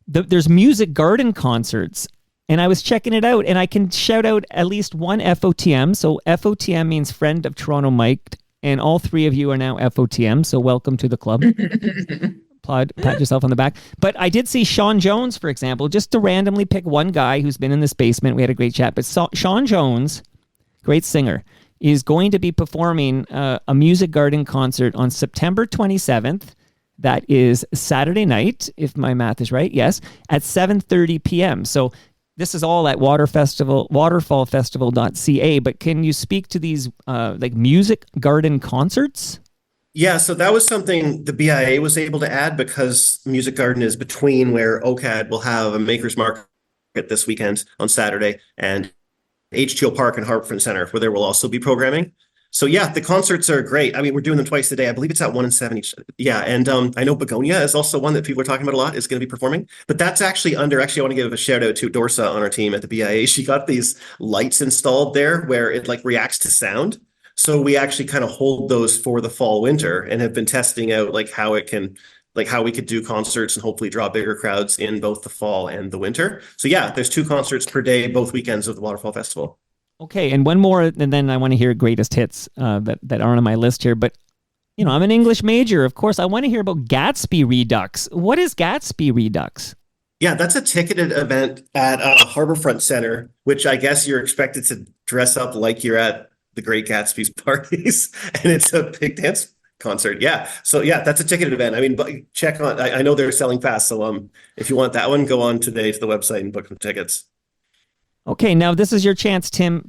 there's music garden concerts, and I was checking it out, and I can shout out at least one FOTM. So FOTM means Friend of Toronto Mike. And all 3 of you are now FOTM, so welcome to the club. Pat yourself on the back. But I did see Sean Jones, for example, just to randomly pick one guy who's been in this basement. We had a great chat. But Sean Jones, great singer, is going to be performing a music garden concert on September 27th. That is Saturday night, if my math is right. Yes, at 7:30 p.m. So this is all at waterfallfestival.ca, but can you speak to these like music garden concerts? Yeah, so that was something the BIA was able to add because Music Garden is between where OCAD will have a Maker's Market this weekend on Saturday and HTO Park and Harbourfront Center, where there will also be programming. So yeah, the concerts are great. I mean, we're doing them twice a day. I believe it's at 1 and 7 each. Yeah, and I know Begonia is also one that people are talking about a lot, is going to be performing. But that's actually I want to give a shout out to Dorsa on our team at the BIA. She got these lights installed there where it like reacts to sound. So we actually kind of hold those for the fall winter and have been testing out like how we could do concerts and hopefully draw bigger crowds in both the fall and the winter. So yeah, there's 2 concerts per day, both weekends of the Waterfall Festival. Okay, and one more, and then I want to hear greatest hits that aren't on my list here. But, I'm an English major. Of course, I want to hear about Gatsby Redux. What is Gatsby Redux? Yeah, that's a ticketed event at Harbourfront Center, which I guess you're expected to dress up like you're at the Great Gatsby's parties. And it's a big dance concert. Yeah. So yeah, that's a ticketed event. I mean, check on, I know they're selling fast. So if you want that one, go on today to the website and book some tickets. Okay, now this is your chance, Tim,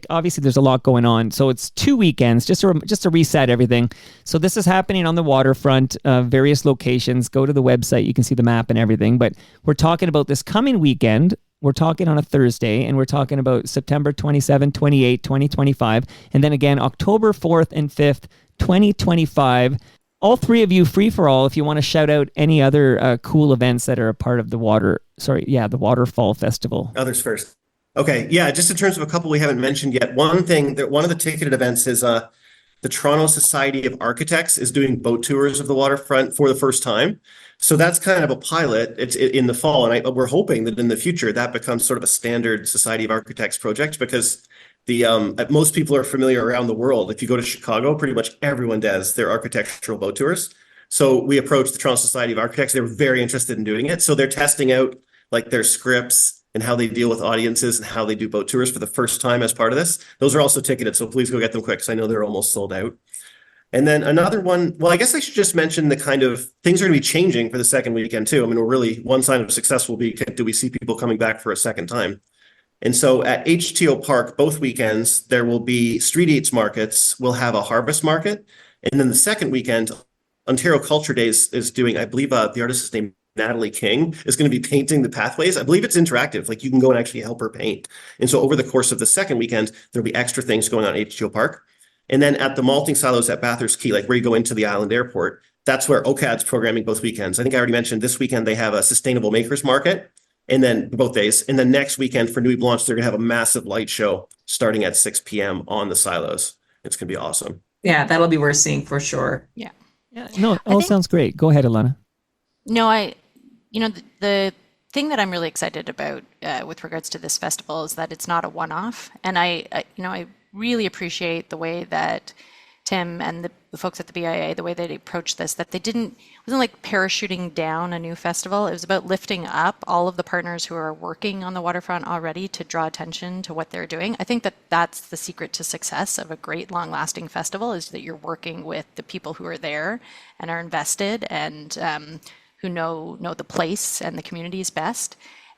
obviously there's a lot going on. So it's 2 weekends, just to reset everything. So this is happening on the waterfront, various locations. Go to the website, you can see the map and everything. But we're talking about this coming weekend. We're talking on a Thursday, and we're talking about September 27, 28, 2025. And then again, October 4th and 5th, 2025. All 3 of you, free for all, if you want to shout out any other cool events that are a part of the Waterfall Festival. Others first. Okay, yeah, just in terms of a couple we haven't mentioned yet, one of the ticketed events is the Toronto Society of Architects is doing boat tours of the waterfront for the first time. So that's kind of a pilot. It's in the fall, and we're hoping that in the future that becomes sort of a standard Society of Architects project because most people are familiar around the world. If you go to Chicago, pretty much everyone does their architectural boat tours. So we approached the Toronto Society of Architects. They were very interested in doing it. So they're testing out like their scripts and how they deal with audiences and how they do boat tours for the first time as part of this. Those are also ticketed, so please go get them quick because I know they're almost sold out. And then another one, well, I guess I should just mention the kind of things are going to be changing for the second weekend too. I mean, one sign of success will be, do we see people coming back for a second time? And so at HTO Park, both weekends, there will be street eats markets. We'll have a harvest market. And then the second weekend, Ontario Culture Days is doing, I believe the artist is named Natalie King, is going to be painting the pathways. I believe it's interactive. Like you can go and actually help her paint. And so over the course of the second weekend, there'll be extra things going on at HTO Park. And then at the malting silos at Bathurst Quay, like where you go into the island airport, that's where OCAD's programming both weekends. I think I already mentioned this weekend, they have a sustainable makers market and then both days. And then next weekend for Nuit Blanche, they're going to have a massive light show starting at 6 p.m. on the silos. It's going to be awesome. Yeah, that'll be worth seeing for sure. Yeah. Yeah, no, it all sounds great. Go ahead, Ilana. No, the thing that I'm really excited about with regards to this festival is that it's not a one-off, and I really appreciate the way that Tim and the folks at the BIA, the way they approached this, that it wasn't like parachuting down a new festival. It was about lifting up all of the partners who are working on the waterfront already to draw attention to what they're doing. I think that that's the secret to success of a great long-lasting festival, is that you're working with the people who are there and are invested and who know the place and the communities best.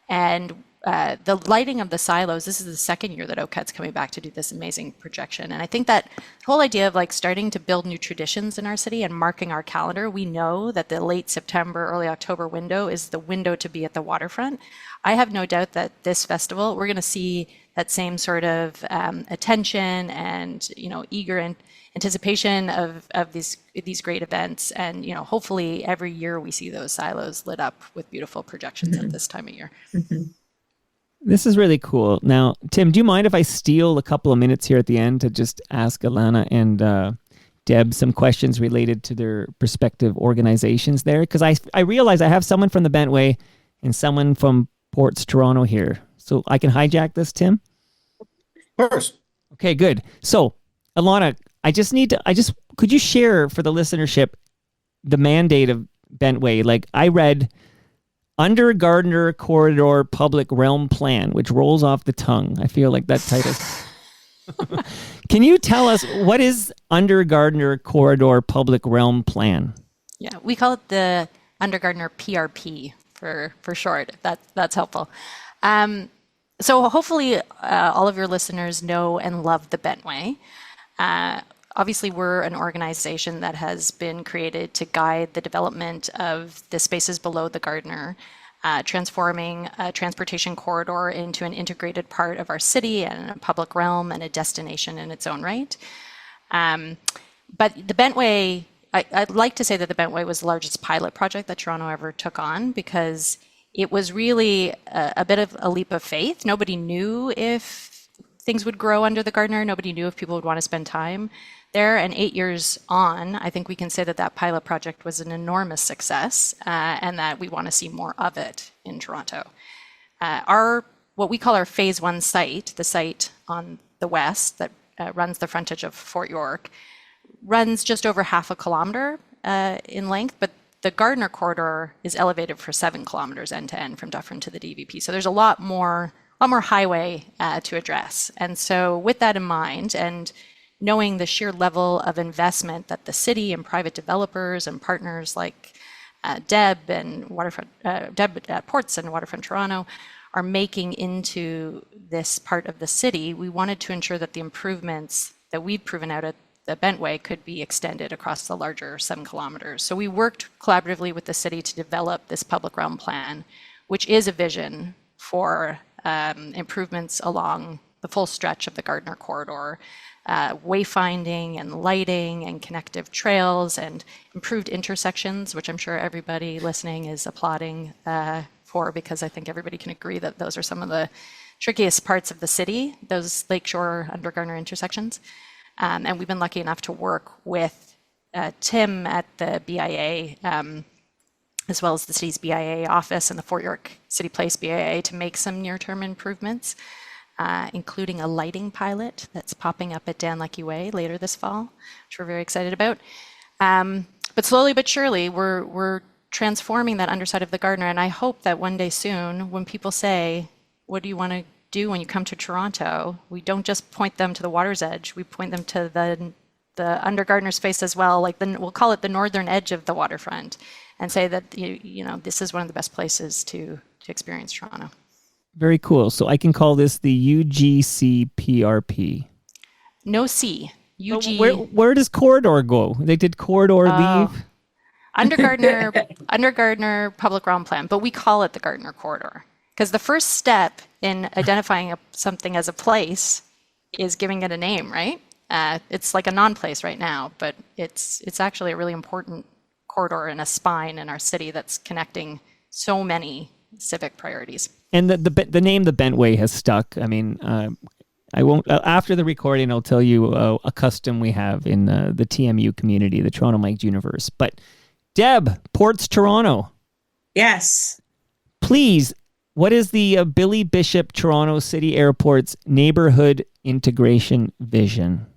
And the lighting of the silos, this is the second year that OCAD's coming back to do this amazing projection. And I think that whole idea of like starting to build new traditions in our city and marking our calendar, we know that the late September, early October window is the window to be at the waterfront. I have no doubt that this festival, we're going to see that same sort of attention and, eager anticipation of these great events. And, hopefully every year we see those silos lit up with beautiful projections at this time of year. Mm-hmm. This is really cool. Now, Tim, do you mind if I steal a couple of minutes here at the end to just ask Ilana and Deb some questions related to their respective organizations there? Because I realize I have someone from the Bentway and someone from PortsToronto here. So I can hijack this, Tim? Of course. Okay, good. So, Ilana, could you share for the listenership the mandate of Bentway? Like, I read Under Gardner Corridor Public Realm Plan, which rolls off the tongue. I feel like that title. Can you tell us what is Under Gardner Corridor Public Realm Plan? Yeah, we call it the Under Gardner PRP for short, if that's helpful. So hopefully all of your listeners know and love the Bentway. Obviously, we're an organization that has been created to guide the development of the spaces below the Gardner, transforming a transportation corridor into an integrated part of our city and a public realm and a destination in its own right. But the Bentway, I'd like to say that the Bentway was the largest pilot project that Toronto ever took on, because it was really a bit of a leap of faith. Nobody knew if things would grow under the Gardner. Nobody knew if people would want to spend time there. And 8 years on, I think we can say that that pilot project was an enormous success, and that we want to see more of it in Toronto. What we call our phase one site, the site on the west that runs the frontage of Fort York, runs just over half a kilometer in length, but the Gardner corridor is elevated for 7 kilometers end to end from Dufferin to the DVP. So there's a lot more highway to address. And so with that in mind, and knowing the sheer level of investment that the city and private developers and partners like Deb and Waterfront, Deb at Ports and Waterfront Toronto are making into this part of the city, we wanted to ensure that the improvements that we'd proven out at the Bentway could be extended across the larger 7 kilometers. So we worked collaboratively with the city to develop this public realm plan, which is a vision for improvements along the full stretch of the Gardner corridor, wayfinding and lighting and connective trails and improved intersections, which I'm sure everybody listening is applauding for, because I think everybody can agree that those are some of the trickiest parts of the city, those Lakeshore under Gardner intersections. And we've been lucky enough to work with Tim at the BIA, as well as the city's BIA office and the Fort York City Place BIA, to make some near-term improvements, including a lighting pilot that's popping up at Dan Lucky Way later this fall, which we're very excited about. But slowly but surely, we're transforming that underside of the Gardner, and I hope that one day soon, when people say, what do you want to do when you come to Toronto, we don't just point them to the water's edge, we point them to the under Gardner space as well, like we'll call it the northern edge of the waterfront, and say that you know this is one of the best places to experience Toronto. Very cool. So I can call this the UGCPRP. No C. UG. Where does corridor go? They did corridor leave? Under Gardner Public Realm Plan, but we call it the Gardner Corridor. Because the first step in identifying something as a place is giving it a name, right? It's like a non-place right now, but it's actually a really important corridor and a spine in our city that's connecting so many civic priorities. And the name the Bentway has stuck. I mean, I won't. After the recording, I'll tell you a custom we have in the TMU community, the Toronto Mike universe. But Deb, PortsToronto. Yes. Please, what is the Billy Bishop Toronto City Airport's neighborhood integration vision?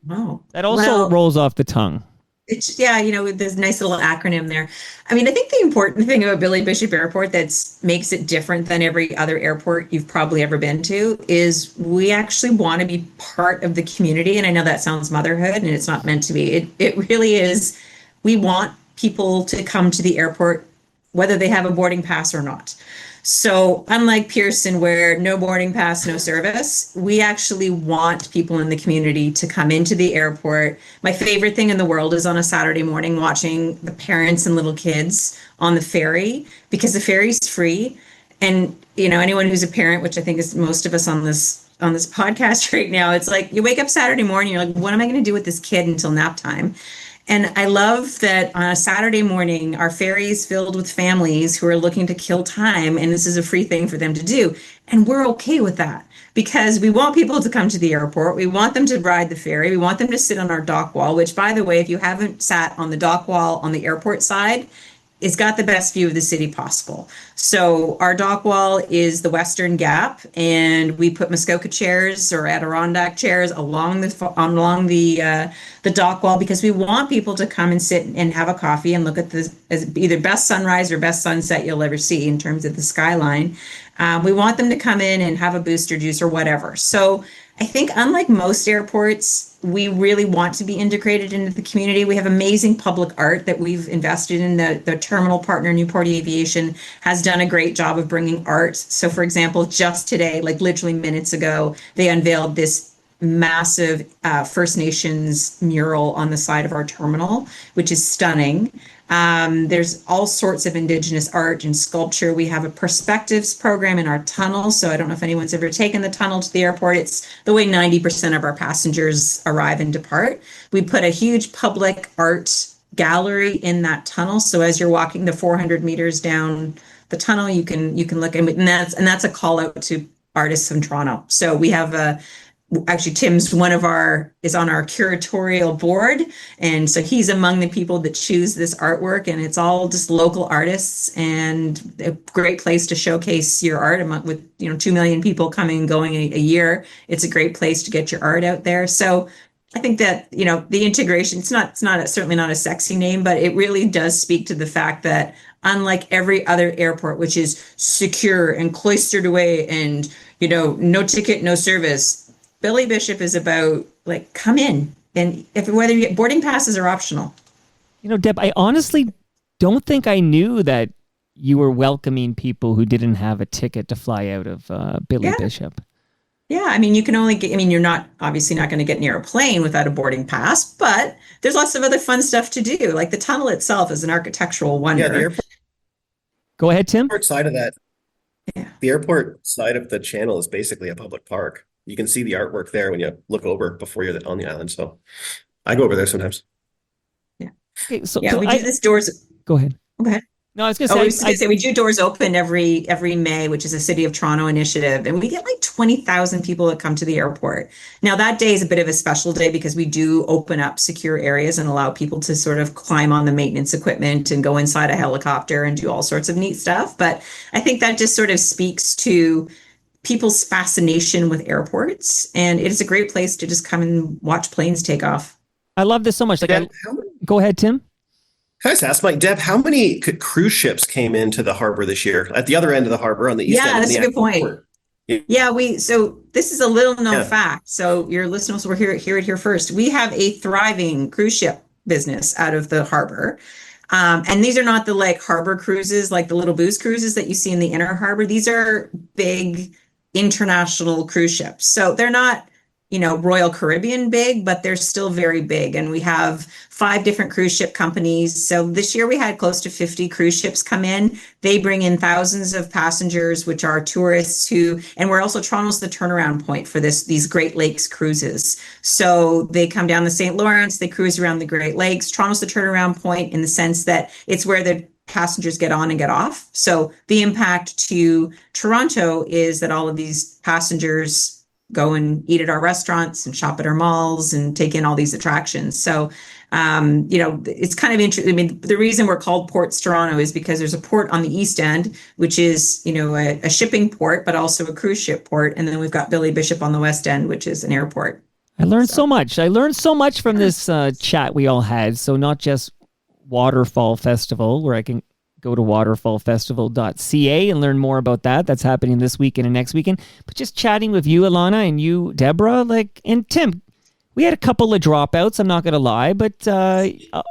Oh, That also rolls off the tongue. It's, yeah, there's a nice little acronym there. I mean, I think the important thing about Billy Bishop Airport that makes it different than every other airport you've probably ever been to is we actually want to be part of the community. And I know that sounds motherhood and it's not meant to be. It really is. We want people to come to the airport, whether they have a boarding pass or not. So unlike Pearson, where no boarding pass, no service, we actually want people in the community to come into the airport. My favorite thing in the world is on a Saturday morning watching the parents and little kids on the ferry, because the ferry's free. And, anyone who's a parent, which I think is most of us on this podcast right now, it's like you wake up Saturday morning, you're like, what am I going to do with this kid until nap time? And I love that on a Saturday morning, our ferry is filled with families who are looking to kill time, and this is a free thing for them to do. And we're okay with that because we want people to come to the airport. We want them to ride the ferry. We want them to sit on our dock wall, which, by the way, if you haven't sat on the dock wall on the airport side, it's got the best view of the city possible. So our dock wall is the Western Gap, and we put Muskoka chairs or Adirondack chairs along the dock wall because we want people to come and sit and have a coffee and look at this as either best sunrise or best sunset you'll ever see in terms of the skyline. We want them to come in and have a booster juice or whatever. So I think unlike most airports, we really want to be integrated into the community. We have amazing public art that we've invested in. The terminal partner, Newport Aviation, has done a great job of bringing art. So for example, just today, like literally minutes ago, they unveiled this massive First Nations mural on the side of our terminal, which is stunning. There's all sorts of Indigenous art and sculpture. We have a perspectives program in our tunnel. So I don't know if anyone's ever taken the tunnel to the airport. It's the way 90% of our passengers arrive and depart. We put a huge public art gallery in that tunnel. So as you're walking the 400 meters down the tunnel, you can look, and that's a call out to artists from Toronto. So we have actually Tim's is on our curatorial board, and so he's among the people that choose this artwork, and it's all just local artists and a great place to showcase your art with 2 million people coming and going a year. It's a great place to get your art out there. So I think that the integration, it's certainly not a sexy name, but it really does speak to the fact that unlike every other airport, which is secure and cloistered away and no ticket, no service, Billy Bishop is about come in, and whether you get boarding passes are optional. Deb, I honestly don't think I knew that you were welcoming people who didn't have a ticket to fly out of Billy Bishop. Yeah, I mean, you can only you're not obviously not going to get near a plane without a boarding pass, but there's lots of other fun stuff to do. Like the tunnel itself is an architectural wonder. Yeah, the airport. Go ahead, Tim. Side of that. Yeah. The airport side of the channel is basically a public park. You can see the artwork there when you look over before you're on the island. So I go over there sometimes. Yeah. Okay, so we do this doors. Go ahead. Okay. No, I was going to say, we do doors open every May, which is a City of Toronto initiative. And we get 20,000 people that come to the airport. Now that day is a bit of a special day because we do open up secure areas and allow people to sort of climb on the maintenance equipment and go inside a helicopter and do all sorts of neat stuff. But I think that just sort of speaks to people's fascination with airports. And it is a great place to just come and watch planes take off. I love this so much. Go ahead, Tim. Can I just ask, Mike, Deb, how many cruise ships came into the harbor this year at the other end of the harbor on the east end? Yeah, that's a good point. So this is a little known fact. So your listeners will hear it here first. We have a thriving cruise ship business out of the harbor. And these are not the harbor cruises, like the little booze cruises that you see in the inner harbor. These are big international cruise ships. So they're not Royal Caribbean big, but they're still very big. And we have 5 different cruise ship companies. So this year we had close to 50 cruise ships come in. They bring in thousands of passengers, which are tourists and we're also Toronto's the turnaround point for these Great Lakes cruises. So they come down the St. Lawrence, they cruise around the Great Lakes. Toronto's the turnaround point in the sense that it's where the passengers get on and get off. So the impact to Toronto is that all of these passengers go and eat at our restaurants and shop at our malls and take in all these attractions. So, it's kind of interesting. I mean, the reason we're called PortsToronto is because there's a port on the east end, which is, a shipping port, but also a cruise ship port. And then we've got Billy Bishop on the west end, which is an airport. I learned so much. I learned so much from this chat we all had. So not just Waterfall Festival, where I can go to waterfallfestival.ca and learn more about that. That's happening this weekend and next weekend. But just chatting with you, Ilana, and you, Deborah, and Tim. We had a couple of dropouts, I'm not going to lie, but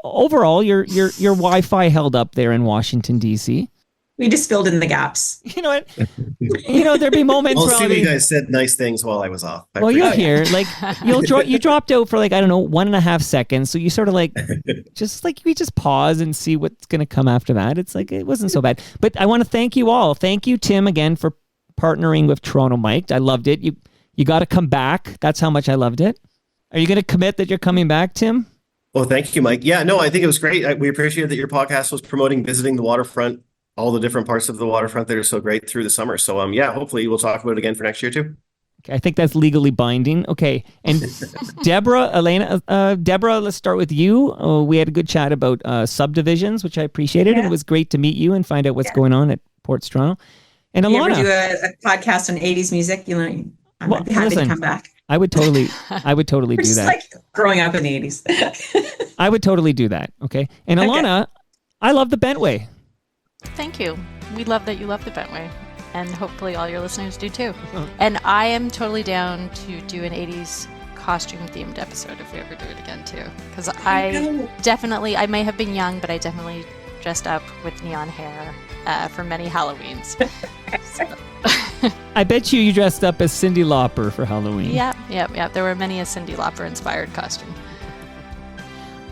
overall, your Wi-Fi held up there in Washington, D.C. We just filled in the gaps. You know what? There'd be moments I'll where see you guys said nice things while I was off. Well, you'll hear, you dropped out for 1.5 seconds. So you sort of we just pause and see what's going to come after that. It's it wasn't so bad. But I want to thank you all. Thank you, Tim, again, for partnering with Toronto Mike. I loved it. You got to come back. That's how much I loved it. Are you going to commit that you're coming back, Tim? Well, thank you, Mike. Yeah, no, I think it was great. We appreciated that your podcast was promoting visiting the waterfront, all the different parts of the waterfront that are so great through the summer. So, hopefully we'll talk about it again for next year too. Okay, I think that's legally binding. Okay, and Deborah, let's start with you. We had a good chat about subdivisions, which I appreciated. And it was great to meet you and find out what's going on at PortsToronto. And you Ilana, ever do a podcast on 80s music? I'm happy to come back. I would totally do that. Growing up in the 80s. I would totally do that. Okay. And Ilana, I love the Bentway. Thank you. We love that you love the Bentway, and hopefully all your listeners do too. And I am totally down to do an 80s costume themed episode if we ever do it again too. Because I may have been young, but I definitely dressed up with neon hair for many Halloweens. I bet you dressed up as Cyndi Lauper for Halloween. Yeah. There were many a Cyndi Lauper inspired costume.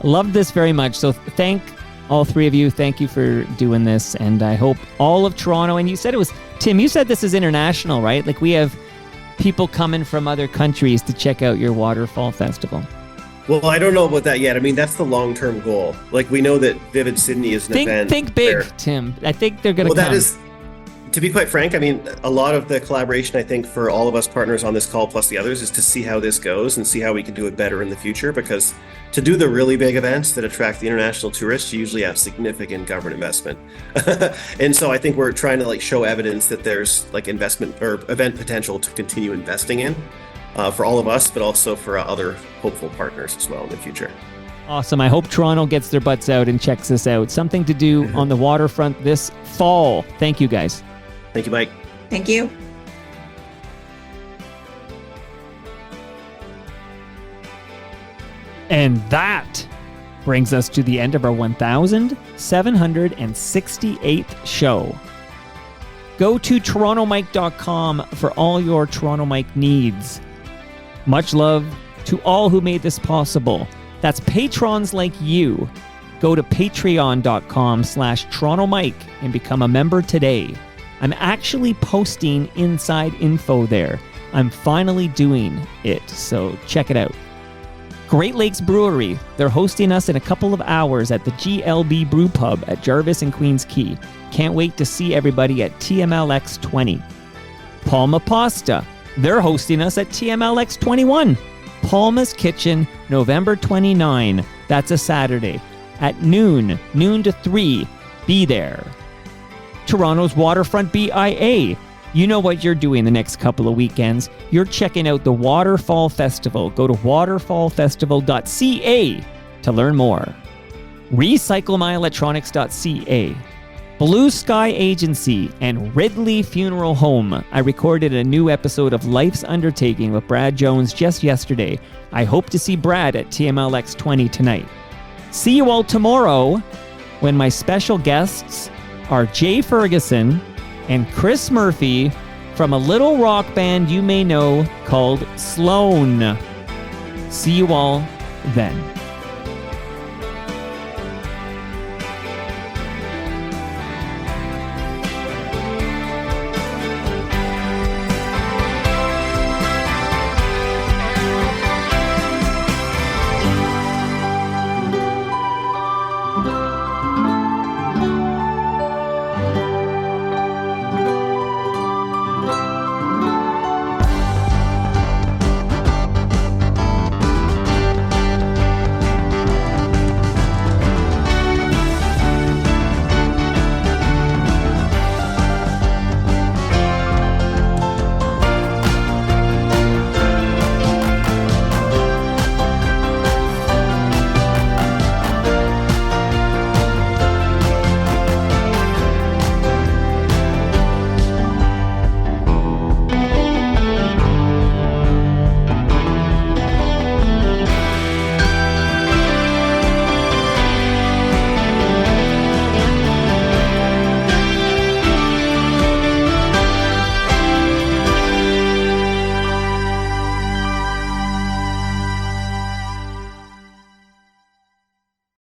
Loved this very much. So thank all three of you. Thank you for doing this. And I hope all of Toronto, and you said Tim, you said this is international, right? We have people coming from other countries to check out your Waterfall Festival. Well, I don't know about that yet. I mean, that's the long-term goal. We know that Vivid Sydney is an event. Think big, Tim. I think they're going to come. That is, to be quite frank, I mean, a lot of the collaboration, I think, for all of us partners on this call, plus the others, is to see how this goes and see how we can do it better in the future. Because to do the really big events that attract the international tourists, you usually have significant government investment. And so I think we're trying to show evidence that there's investment or event potential to continue investing in for all of us, but also for other hopeful partners as well in the future. Awesome. I hope Toronto gets their butts out and checks this out. Something to do on the waterfront this fall. Thank you, guys. Thank you, Mike. Thank you. And that brings us to the end of our 1,768th show. Go to torontomike.com for all your Toronto Mike needs. Much love to all who made this possible. That's patrons like you. Go to patreon.com/TorontoMike and become a member today. I'm actually posting inside info there. I'm finally doing it, so check it out. Great Lakes Brewery. They're hosting us in a couple of hours at the GLB Brew Pub at Jarvis and Queens Quay. Can't wait to see everybody at TMLX 20. Palma Pasta. They're hosting us at TMLX 21. Palma's Kitchen, November 29. That's a Saturday. At noon to 3. Be there. Toronto's Waterfront BIA. You know what you're doing the next couple of weekends. You're checking out the Waterfall Festival. Go to waterfallfestival.ca to learn more. RecycleMyElectronics.ca. Blue Sky Agency and Ridley Funeral Home. I recorded a new episode of Life's Undertaking with Brad Jones just yesterday. I hope to see Brad at TMLX 20 tonight. See you all tomorrow when my special guests are Jay Ferguson and Chris Murphy from a little rock band you may know called Sloan. See you all then.